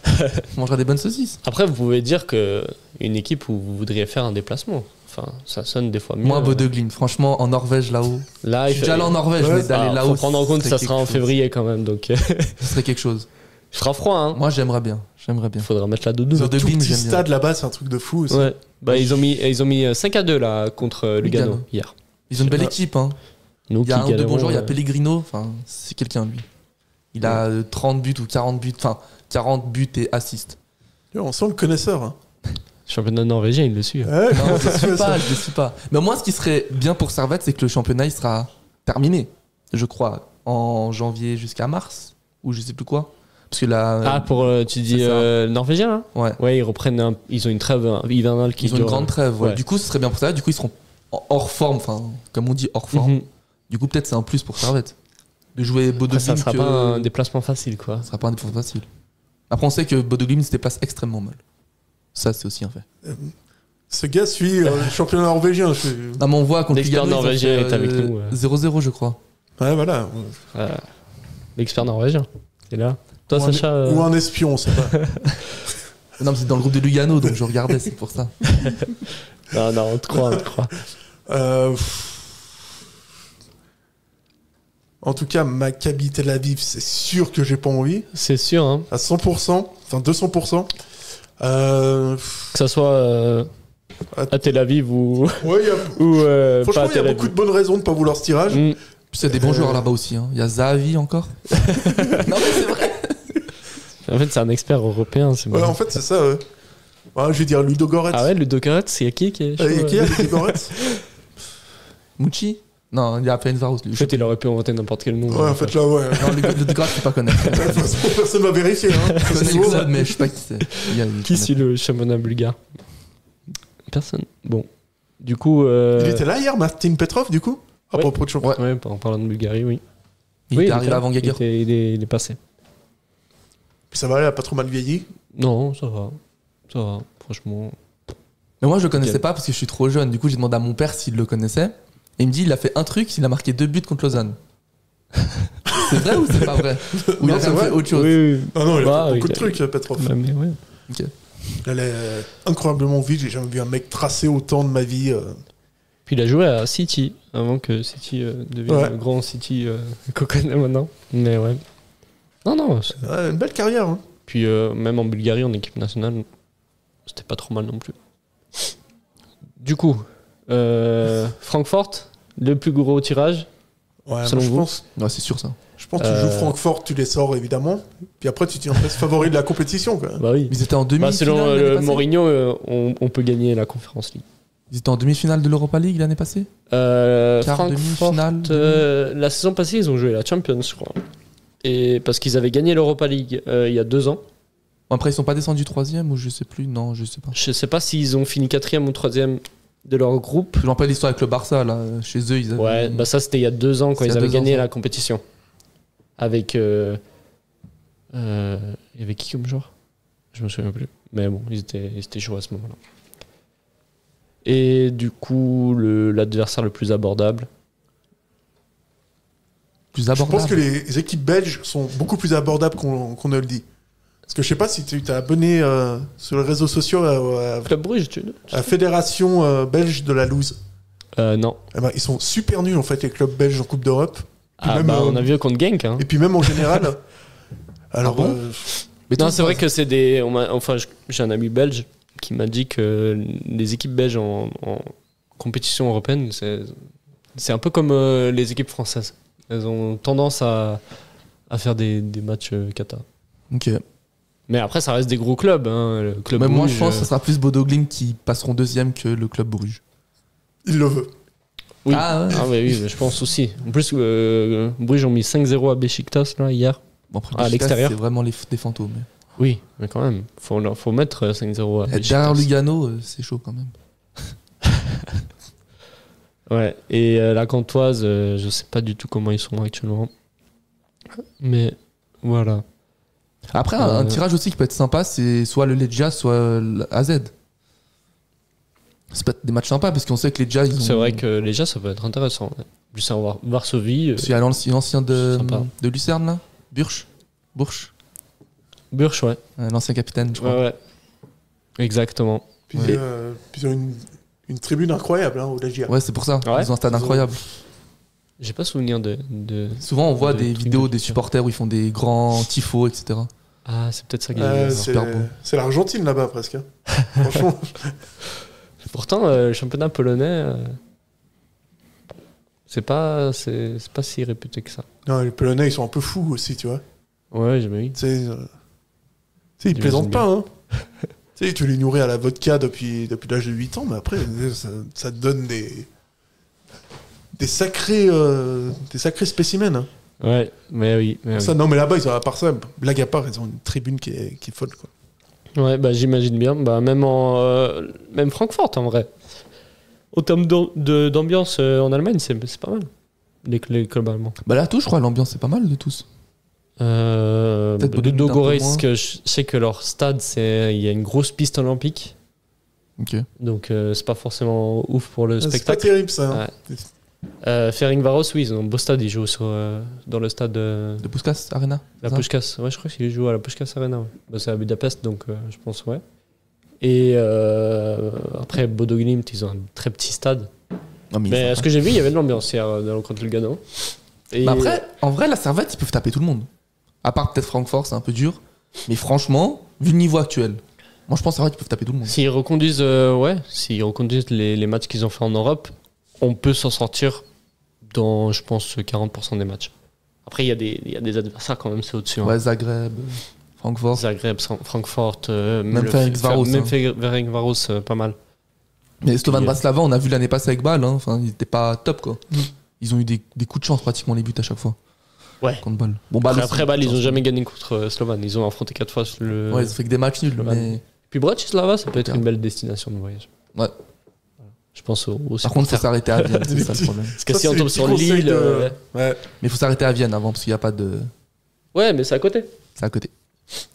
On mangera des bonnes saucisses. Après, vous pouvez dire que une équipe où vous voudriez faire un déplacement. Enfin, ça sonne des fois mieux. Moi, Bodo Glimt, franchement, en Norvège là-haut. Là, je suis déjà allé en Norvège, mais d'aller là-haut. Faut prendre en compte que ça sera en février quand même, donc. Ce serait quelque chose. Il fera froid, hein. Moi, j'aimerais bien. Il faudra mettre la doudoune. Le tout petit stade là-bas, c'est un truc de fou aussi. Ouais. Bah, ils ont mis 5-2 là contre Lugano hier. Ils ont une belle équipe, hein. Il y a un de bons joueurs, il y a Pellegrino, enfin, c'est quelqu'un lui. Il a 30 buts ou 40 buts, enfin 40 buts et assists. On sent le connaisseur. Hein. Championnat norvégien, il le suit. Ouais, non, je le suis pas. Mais moi, ce qui serait bien pour Servette, c'est que le championnat il sera terminé, je crois, en janvier jusqu'à mars, ou je sais plus quoi. Parce que là, tu dis norvégien là. Ouais, ils reprennent, ils ont une trêve hivernale qui dure. Ils ont une grande trêve, ouais. Du coup, ce serait bien pour Servette, du coup, ils seront hors forme, enfin, comme on dit, hors forme. Du coup, peut-être c'est un plus pour Servette. De jouer Bodo Glimt. Ça sera pas un déplacement facile, quoi. Ça sera pas un déplacement facile. Après, on sait que Bodo Glimt se déplace extrêmement mal. Ça, c'est aussi un fait. Ce gars suit le championnat norvégien. Non, mais on voit contre l'expert norvégien est avec nous. 0-0, je crois. Ouais, voilà. L'expert norvégien. Et là. Toi, ou Sacha. Ou un espion, on sait pas. Non, mais c'est dans le groupe de Lugano, donc je regardais, c'est pour ça. Non, on te croit. En tout cas, Maccabi Tel Aviv, c'est sûr que j'ai pas envie. C'est sûr, hein. À 100%, enfin 200%. Que ça soit à Tel Aviv ou, Ouais, ou pas franchement, à il y Tel a Aviv. beaucoup de bonnes raisons de pas vouloir ce tirage. Mm. Puis il y a des bons joueurs là-bas aussi. Hein. Il y a Zahavi encore. Non, mais c'est vrai. En fait, c'est un expert européen. C'est Ouais, marrant. en fait, c'est ça. Ouais, je vais dire Ludo Goretz. Ah ouais, Ludo Goretz, il y a qui est chaud, Il y a qui, Ludo Goretz? Mouchi. Non, il y a Ferencváros lui. En fait, il aurait pu inventer n'importe quel nom. Ouais, en fait, là, ouais. Non, le Goretz, je peux pas connaître. Personne va vérifier. Hein. Je connais le club, mais je sais pas qui c'est. Qui suit le championnat bulgare? Personne. Bon. Du coup. Il était là hier, Martin Petrov, du coup À Ouais. propos de championnat. Ouais, en parlant de Bulgarie, oui. Il Oui, est était arrivé là. avant Geiger. Il est passé. Puis ça va, elle a pas trop mal vieilli. Non, ça va. Ça va, franchement. Mais moi, je le connaissais Ok. pas parce que je suis trop jeune. Du coup, j'ai demandé à mon père s'il le connaissait. Et il me dit, il a fait un truc, il a marqué 2 buts contre Lausanne. C'est vrai ou c'est pas vrai? Ou il Non, a c'est quand même vrai. fait autre chose? Oui. Ah non, il a Bah, fait beaucoup oui, de trucs, Petrov. Bah, mais ouais. Ok. Elle est incroyablement vite. J'ai jamais vu un mec tracer autant de ma vie. Puis il a joué à City, avant que City devienne Ouais. le grand City qu'on connaît maintenant. Mais ouais. Non. Ouais, une belle carrière. Hein. Puis même en Bulgarie, en équipe nationale, c'était pas trop mal non plus. Du coup, Francfort, le plus gros tirage. Ouais, Selon moi, je vous pense. Ouais, c'est sûr ça. Je pense que tu joues Francfort, tu les sors évidemment. Puis après, tu t'y presque favori de la compétition. Quoi. Bah oui. Ils étaient en demi-finale. Selon l'année passée Mourinho, on peut gagner la Conference League. Ils étaient en demi-finale de l'Europa League l'année passée. Quart, Francfort, demi-finale, la saison passée, ils ont joué la Champions, je crois. Et parce qu'ils avaient gagné l'Europa League il y a 2 ans. Bon, après, ils sont pas descendus 3e ou je sais plus. Non, je sais pas. Je sais pas s'ils ont fini 4e ou 3e de leur groupe. Je me rappelle l'histoire avec le Barça là. Chez eux, ils avaient. Ouais, bah ça c'était il y a 2 ans quand C'est il y ils a avaient 2 ans, gagné ça. la compétition. Avec. Il y avait qui comme joueur? Je me souviens plus. Mais bon, ils étaient chauds à ce moment-là. Et du coup, l'adversaire le plus abordable. Plus Je abordable. pense que les équipes belges sont beaucoup plus abordables qu'on ne le dit. Parce que je sais pas si tu t'es abonné sur les réseaux sociaux à Club Bruges, la Fédération belge de la loose. non. Eh ben, ils sont super nuls en fait, les clubs belges en Coupe d'Europe. Puis Ah même, bah on a vu contre Genk. Hein. Et puis même en général. Alors, Ah bon Mais Non, toi, c'est vrai que c'est des. J'ai un ami belge qui m'a dit que les équipes belges en compétition européenne, c'est un peu comme les équipes françaises. Elles ont tendance à faire des matchs cata. Ok. Mais après, ça reste des gros clubs. Hein. Le club Mais moi, Bruges, je pense que ce sera plus Bodo Glimt qui passeront 2e que le club Bruges. il le veut. Oui. Ah ouais. Oui, mais je pense aussi. En plus, Bruges ont mis 5-0 à Beşiktaş là, hier. Bon, après, À Beşiktaş, l'extérieur. c'est vraiment des fantômes. Oui, mais quand même. Faut mettre 5-0 à Et Beşiktaş. derrière Lugano, c'est chaud quand même. Ouais, et la Gantoise, je sais pas du tout comment ils sont actuellement. Mais voilà. Après, un tirage aussi qui peut être sympa, c'est soit le Legia, soit l'AZ. C'est pas des matchs sympas parce qu'on sait que les Legia, ils ont. C'est vrai que déjà, ça peut être intéressant. Ouais. Plus en Varsovie. Parce qu'il y a l'ancien Sympa. de Lucerne, là. Burch. Burch, ouais. L'ancien capitaine, je crois. Ouais. Exactement. Puis, Ouais. puis ils ont une tribune incroyable hein, au Legia. Ouais, c'est peut-être ça. Ouais. Ils ont un stade incroyable. J'ai pas souvenir de. Souvent, on voit de des trucs vidéos de des culture. supporters où ils font des grands tifos, etc. Ah, c'est peut-être ça qui est. C'est super beau. c'est l'Argentine là-bas presque. Hein. Franchement. Pourtant, le championnat polonais, c'est pas si réputé que ça. Non, les Polonais ils sont un peu fous aussi, tu vois. Ouais, j'imagine. Tu sais, ils plaisantent pas. Hein. Tu sais, tu les nourris à la vodka depuis l'âge de 8 ans, mais après, ça te donne des sacrés spécimens. Hein. Ouais, mais oui. Ça, non, mais là-bas, ils ont, à part ça, blague à part, ils ont une tribune qui est folle. Quoi. Ouais, bah j'imagine bien. Bah même même Francfort en vrai. Au terme d'ambiance en Allemagne, c'est pas mal. Les clubs allemands. Bah là, tout, je crois, l'ambiance, c'est pas mal de tous. Peut-être De Bodo Dogorets, un peu que je sais que leur stade, il y a une grosse piste olympique. Ok. Donc c'est pas forcément ouf pour le C'est pas spectacle. terrible ça. Hein. Ferencváros, oui, ils ont un beau stade. Ils jouent dans le stade De Puskás Arena. la c'est ça Puskás. Ouais, je crois qu'ils jouent à la Puskás Arena. Ouais. Bah, c'est à Budapest, donc je pense, ouais. Et après, Bodo Glimt, ils ont un très petit stade. Non, mais Mais ce que j'ai vu, il y avait de l'ambiance hier contre Lugano. Et Bah après, en vrai, la Servette, ils peuvent taper tout le monde. À part peut-être Francfort, c'est un peu dur. Mais franchement, vu le niveau actuel, Moi, je pense c'est vrai qu'ils peuvent taper tout le monde. S'ils reconduisent, s'ils reconduisent les matchs qu'ils ont fait en Europe, on peut s'en sortir dans, je pense, 40% des matchs. Après, il y a des adversaires quand même, c'est au-dessus. Ouais, Zagreb, Francfort. Zagreb, Francfort, même Ferencváros, pas mal. Mais Slovan Bratislava, on a vu l'année passée avec Bâle, hein. Enfin, ils étaient pas top, quoi. Ils ont eu des coups de chance pratiquement les buts à chaque fois. Ouais. Contre Bâle. Bon, Bâle après Bâle, ils ont jamais gagné contre Slovan. Ils ont affronté 4 fois le. Ouais, ils ont fait que des matchs nuls. Mais... Puis Bratislava, ça peut être une belle destination de voyage. Ouais. Je pense au Par contre, il faut s'arrêter à Vienne, c'est ça le problème. Parce que si on tombe sur Lille. Ouais. Mais il faut s'arrêter à Vienne avant, parce qu'il n'y a pas de. Ouais, mais c'est à côté. C'est à côté.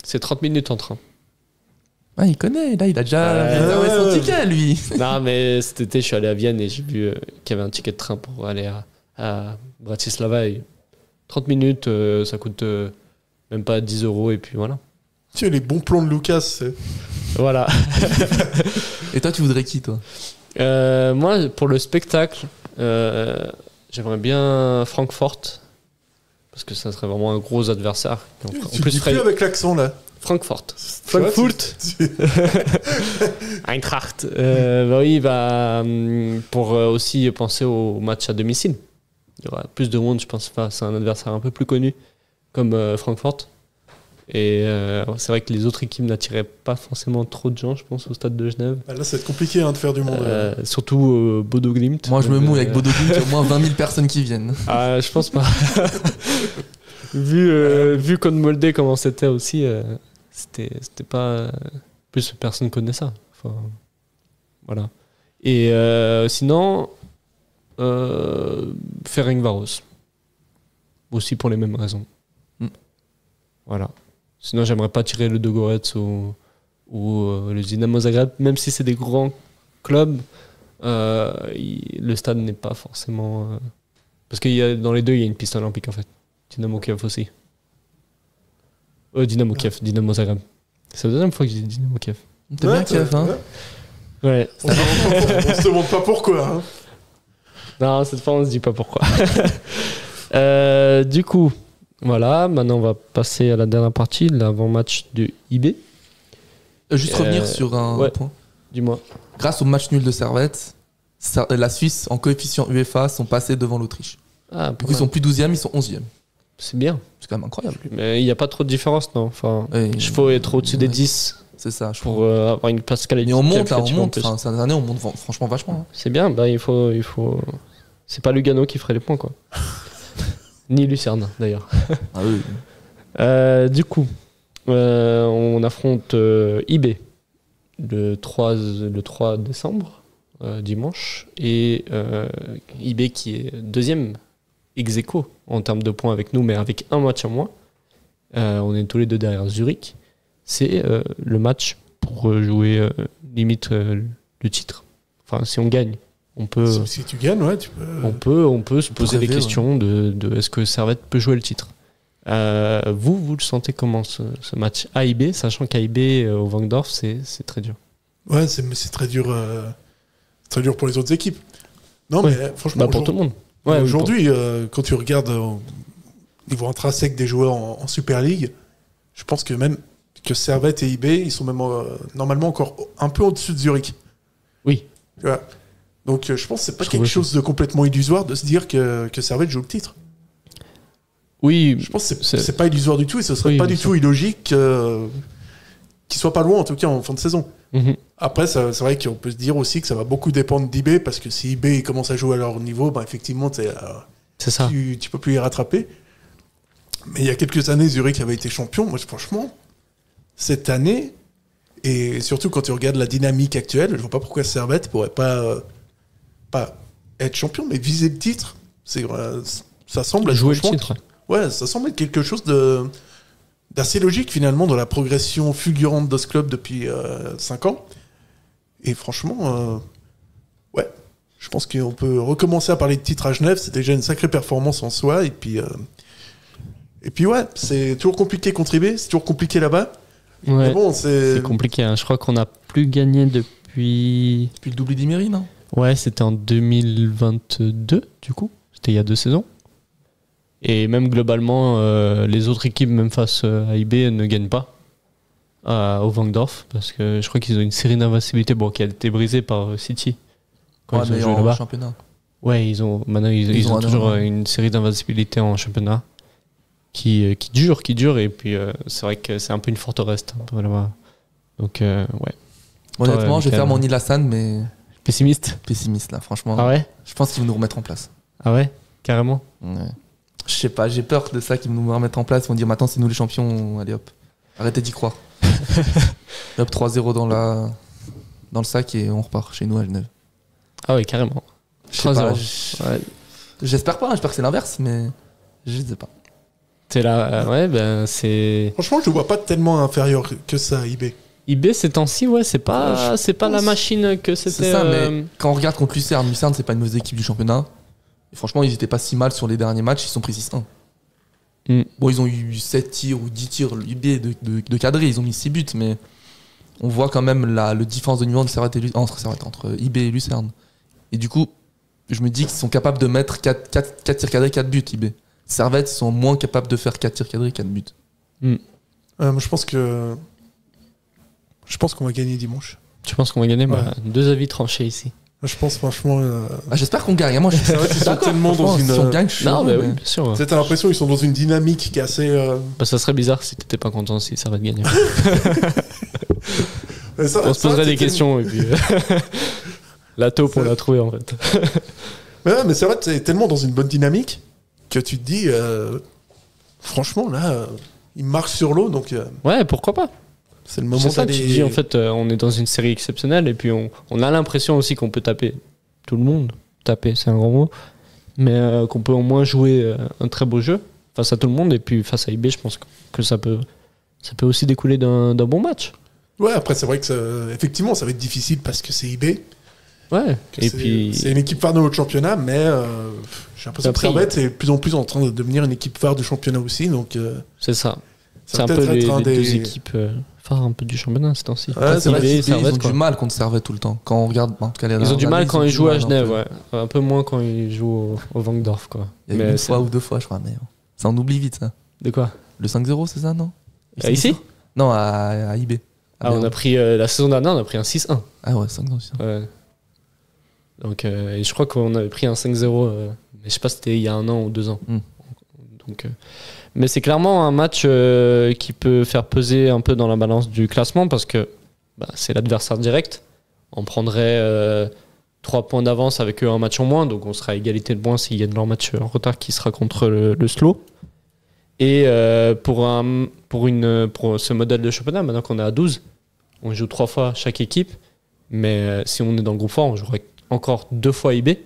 C'est 30 minutes en train. Ouais, il connaît, là, il a déjà réservé son ticket, lui. Non, mais cet été, je suis allé à Vienne et j'ai vu qu'il y avait un ticket de train pour aller à Bratislava. Et 30 minutes, ça coûte même pas 10 €, et puis voilà. Tu as les bons plans de Lucas, c'est... Voilà. Et toi, tu voudrais qui, toi? Moi, pour le spectacle, j'aimerais bien Francfort. Parce que ça serait vraiment un gros adversaire. Tu dis plus avec l'accent, là. Francfort. Frankfurt. Eintracht. Oui, pour aussi penser au match à domicile. Il y aura plus de monde, je pense. C'est un adversaire un peu plus connu, comme Francfort. Et c'est vrai que les autres équipes n'attiraient pas forcément trop de gens, je pense, au stade de Genève. Là, ça va être compliqué de faire du monde. Surtout Bodo Glimt. Moi, je me mouille avec Bodo Glimt, il y a au moins 20 000 personnes qui viennent. Ah, je pense pas. vu contre Molde, comment c'était aussi, c'était pas. Plus personne connaît ça. Enfin, voilà. Et sinon, Ferencváros. Aussi pour les mêmes raisons. Voilà. Sinon, j'aimerais pas tirer le Ludogorets ou le Dinamo Zagreb, même si c'est des grands clubs. Le stade n'est pas forcément. Parce que dans les deux, il y a une piste olympique en fait. Dynamo Kiev aussi. Dynamo Kiev, Dynamo Zagreb. C'est la deuxième fois que je dis Dynamo Kiev. T'es bien Kiev, hein? Ouais. On se demande pas pourquoi. Hein. Non, cette fois, on se dit pas pourquoi. Du coup. Voilà, maintenant on va passer à la dernière partie, l'avant-match de IB. Juste revenir sur un point. Dis-moi. Grâce au match nul de Servette, la Suisse, en coefficient UEFA, sont passés devant l'Autriche. Ah, du coup, ils sont plus 12e, ils sont 11e. C'est bien. C'est quand même incroyable. Mais il n'y a pas trop de différence, non? Enfin, il faut être au-dessus des 10. C'est ça, pour avoir une place qualifiée. Mais on monte, là, on monte. Enfin, cette année, on monte franchement vachement. Hein. C'est bien, il faut. C'est pas Lugano qui ferait les points, quoi. Ni Lucerne d'ailleurs. Ah oui. Du coup, on affronte IB le 3 décembre, dimanche, et IB qui est deuxième ex aequo en termes de points avec nous, mais avec un match en moins. On est tous les deux derrière Zurich. C'est le match pour jouer limite le titre. Enfin, si on gagne. On peut, si tu gagnes, ouais, tu peux. On peut se poser des questions de est-ce que Servette peut jouer le titre. Vous le sentez comment ce match A et B, sachant qu'A et B au Wankdorf, c'est très dur. Ouais, c'est très dur. Très dur pour les autres équipes. Non, mais franchement. Pour tout le monde. Ouais, aujourd'hui, quand tu regardes au niveau intrinsèque des joueurs en Super League, je pense que même que Servette et IB, ils sont même normalement encore un peu au-dessus de Zurich. Oui. Tu vois. Donc je pense que c'est pas quelque chose de complètement illusoire de se dire que Servette joue le titre. Oui. Je pense que c'est pas illusoire du tout et ce serait pas du tout illogique qu'il soit pas loin en tout cas en fin de saison. Mm-hmm. Après c'est vrai qu'on peut se dire aussi que ça va beaucoup dépendre d'IB parce que si IB commence à jouer à leur niveau, effectivement c'est ça. Tu peux plus les rattraper. Mais il y a quelques années Zurich avait été champion. Moi franchement cette année et surtout quand tu regardes la dynamique actuelle, je vois pas pourquoi Servette pourrait pas être champion, mais viser le titre, ça semble être jouer le titre. Ouais, ça semble être quelque chose d'assez logique finalement dans la progression fulgurante de ce club depuis 5 ans. Et franchement, ouais, je pense qu'on peut recommencer à parler de titre à Genève. C'est déjà une sacrée performance en soi. Et puis ouais, c'est toujours compliqué contre IB, c'est toujours compliqué là-bas. Ouais, mais bon, c'est compliqué. Hein. Je crois qu'on n'a plus gagné depuis le doublé d'Imery, non? Ouais, c'était en 2022, du coup. C'était il y a 2 saisons. Et même globalement, les autres équipes, même face à IB, ne gagnent pas. au Vangdorf, parce que je crois qu'ils ont une série d'invincibilité qui a été brisée par City quand ils ont mais joué en là-bas. championnat. Ouais, ils ont toujours une série d'invincibilité en championnat qui dure, et puis c'est vrai que c'est un peu une forteresse un peu là-bas. Donc ouais. Honnêtement, Toi, je vais faire Michael, mon Ilasan, mais pessimiste. pessimiste là, franchement. Ah ouais? Je pense qu'ils vont nous remettre en place. Ah ouais? Carrément? Ouais. Je sais pas, j'ai peur de ça qu'ils vont nous remettre en place. Ils vont dire maintenant c'est nous les champions, allez hop. Arrêtez d'y croire. Hop, 3-0 dans le sac et on repart chez nous à Genève. Ah ouais, carrément. Je sais pas, 3-0. Ouais. j'espère pas, j'espère que c'est l'inverse, mais je sais pas. T'es là, ouais, ben c'est. Franchement, je le vois pas tellement inférieur que ça à IB. IB ces temps-ci, ouais, c'est pas la machine que C'est c'était. ça, mais quand on regarde contre Lucerne, c'est pas une mauvaise équipe du championnat. Et franchement, ils étaient pas si mal sur les derniers matchs, ils sont pris 6-1. Bon, ils ont eu 7 tirs ou 10 tirs IB de cadré, ils ont mis 6 buts, mais on voit quand même le différence de niveau entre IB et Lucerne. Et du coup, je me dis qu'ils sont capables de mettre 4 tirs cadrés, 4 buts IB. Servette, ils sont moins capables de faire 4 tirs cadrés, 4 buts. Moi, je pense qu'on va gagner dimanche. Tu penses qu'on va gagner? Ouais. Deux avis tranchés ici. Je pense franchement. J'espère qu'on gagne. Moi, C'est vrai qu'ils sont tellement dans une. Si on gagne, je suis Non, heureux, mais mais- oui, bien sûr. T'as l'impression qu'ils sont dans une dynamique qui est assez. Bah, ça serait bizarre si t'étais pas content si ça va te gagner. On se poserait des questions et puis. La taupe, on l'a trouvé en fait. Ouais, mais c'est vrai que t'es tellement dans une bonne dynamique que tu te dis. Franchement, là, ils marchent sur l'eau, donc Ouais, pourquoi pas? c'est le moment C'est ça, d'aller. tu dis en fait, on est dans une série exceptionnelle et puis on a l'impression aussi qu'on peut taper tout le monde. Taper, c'est un grand mot. Mais qu'on peut au moins jouer un très beau jeu face à tout le monde, et puis face à IB, je pense que ça peut aussi découler d'un bon match. Ouais, après, c'est vrai que effectivement, ça va être difficile parce que c'est IB. Ouais, et C'est- puis. C'est une équipe phare de notre championnat, mais j'ai l'impression que Après, Servette est de plus en plus en train de devenir une équipe phare du championnat aussi, donc C'est ça. ça C'est un va peu peut-être les être un deux des. équipes phares un peu du championnat ces temps-ci. Ouais, C'est vrai IB, qu'ils Servette, ont quoi. du mal contre Servette tout le temps. Quand on regarde, en tout cas, les Ils ont du mal quand ils jouent à mal, Genève, un ouais. Un peu moins quand ils jouent au Vangdorf, quoi. Il y a eu Mais une c'est- fois ou 2 fois, je crois, mais ça on oublie vite ça. De quoi? Le 5-0, c'est ça, non Ici? Non, à IB. Ah, on a pris la saison dernière, on a pris un 6-1. Ah ouais, 5-0 aussi. Ouais. Donc, et je crois qu'on avait pris un 5-0, mais je sais pas si c'était il y a 1 an ou 2 ans. Donc, mais c'est clairement un match qui peut faire peser un peu dans la balance du classement parce que c'est l'adversaire direct. On prendrait 3 points d'avance avec eux un match en moins, donc on sera à égalité de points s'ils gagnent leur match en retard qui sera contre le Slow. Et pour ce modèle de championnat, maintenant qu'on est à 12, on joue 3 fois chaque équipe, mais si on est dans le groupe fort, on jouerait encore 2 fois IB.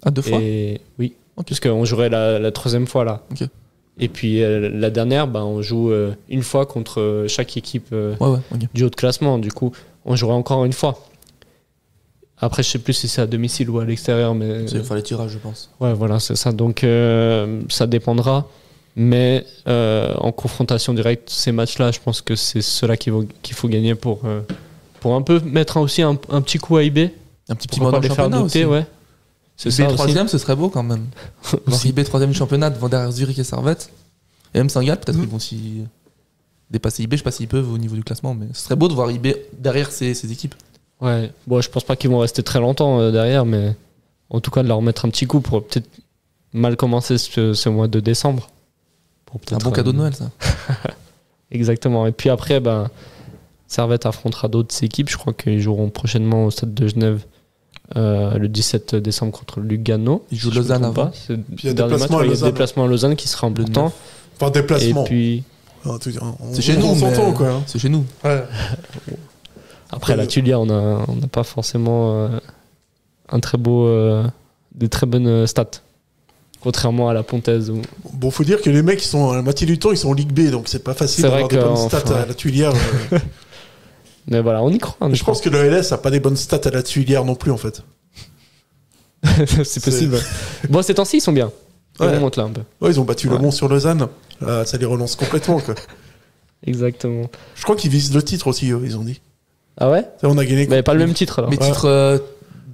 Ah, 2 fois Et oui, puisqu'on jouerait la 3e fois là. Ok. Et puis la dernière, on joue une fois contre chaque équipe Ouais, ok. du haut de classement. Du coup, on jouerait encore une fois. Après, je sais plus si c'est à domicile ou à l'extérieur, mais Il fallait tirer, je pense. ouais, voilà, c'est ça. Donc ça dépendra. Mais en confrontation directe, ces matchs-là, je pense que c'est ceux-là qu'il faut gagner pour un peu mettre aussi un petit coup à IB. Un petit Pourquoi mot pas dans le les faire championnat douter, aussi. ouais. C'est IB ça aussi. 3ème, ce serait beau quand même. Voir IB 3ème du championnat devant derrière Zurich et Servette. Et même Saint-Gall, peut-être qu'ils vont aussi dépasser IB. Je sais pas s'ils peuvent au niveau du classement, mais ce serait beau de voir IB derrière ces équipes. Ouais, bon, je pense pas qu'ils vont rester très longtemps derrière, mais en tout cas de leur mettre un petit coup pour peut-être mal commencer ce mois de décembre. Pour C'est un peut-être, bon cadeau de Noël, ça. Exactement. Et puis après, Servette affrontera d'autres équipes. Je crois qu'ils joueront prochainement au Stade de Genève le 17 décembre contre Lugano. Ils jouent si je me Lausanne trompe avant. pas. C'est Puis il y a le dernier déplacement match, à il y a Lausanne. déplacement à Lausanne qui sera important. Enfin, déplacement. Et puis On C'est chez nous, on s'entend, mais quoi. hein. c'est chez nous. Ouais. après la Tulia, on n'a pas forcément un très beau, des très bonnes stats. Contrairement à la Pontaise. Bon, faut dire que les mecs, ils sont à la moitié du temps, ils sont en Ligue B, donc c'est pas facile C'est d'avoir vrai des bonnes que, stats enfin, à la Tuilière. Mais voilà, on y croit. Je pense que le LS a pas des bonnes stats à la Tuilière non plus, en fait. c'est possible. Bon, ces temps-ci, ils sont bien. Ils Ouais. remontent là un peu. Ouais, ils ont battu Le Ouais. Mans sur Lausanne. Ça les relance complètement, quoi. Exactement. Je crois qu'ils visent le titre aussi, ils ont dit. Ah ouais? Ça, on a gagné. Mais pas le même titre alors. Mais Ouais.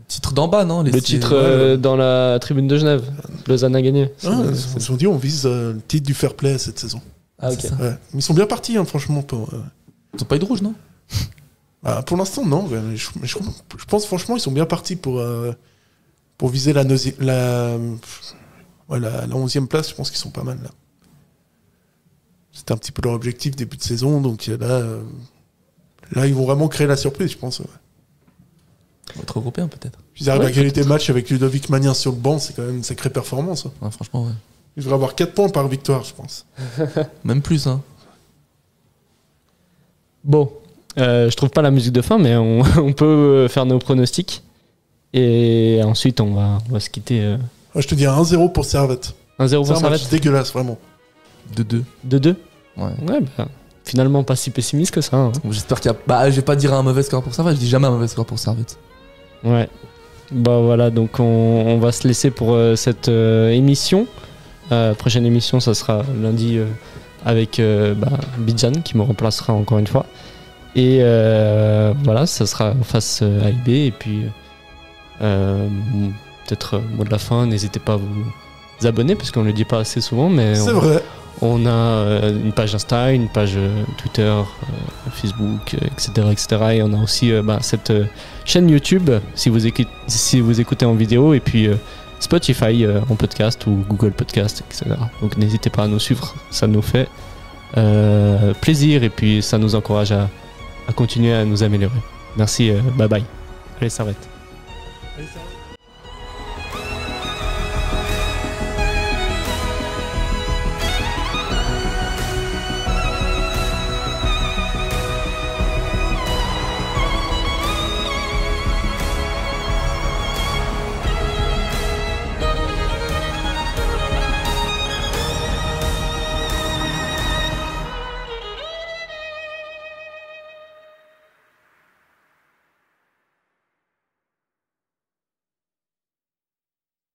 titre d'en bas, non Le titre dans la tribune de Genève. Lausanne a gagné. Ils ont dit on vise le titre du fair play cette saison. Ah, ok. C'est ça. Ouais. Ils sont bien partis, hein, franchement. Ils ont pas eu de rouge, non? Bah, pour l'instant, non. Mais je pense franchement, ils sont bien partis pour viser la 11e place. Je pense qu'ils sont pas mal là. C'était un petit peu leur objectif début de saison, donc là ils vont vraiment créer la surprise, je pense. Ouais. Être européen peut-être. Ils arrivent à gagner des matchs avec Ludovic Magnin sur le banc, c'est quand même une sacrée performance. Hein. Ouais, franchement, ouais. Ils devraient avoir 4 points par victoire, je pense. Même plus, hein. Bon, je trouve pas la musique de fin, mais on peut faire nos pronostics. Et ensuite, on va se quitter. Ouais, je te dis un 1-0 pour Servette. 1-0 pour C'est un match Servette. dégueulasse, vraiment. 2-2. 2-2. Ouais. Ouais, bah, finalement pas si pessimiste que ça. Hein. J'espère qu'il y a. Bah, je vais pas dire un mauvais score pour Servette, je dis jamais un mauvais score pour Servette. Ouais. Bah voilà, donc on va se laisser pour cette émission. Prochaine émission, ça sera lundi avec Bidjan qui me remplacera encore une fois. Et voilà, ça sera face à IB. Et puis, peut-être mot de la fin, n'hésitez pas à vous abonner, puisqu'on ne le dit pas assez souvent. Mais c'est vrai. On a une page Insta, une page Twitter, Facebook, etc. Et on a aussi cette chaîne YouTube, si vous écoutez en vidéo, et puis Spotify en podcast ou Google Podcast, etc. Donc n'hésitez pas à nous suivre, ça nous fait plaisir et puis ça nous encourage à continuer à nous améliorer. Merci, bye bye. Allez, Servette.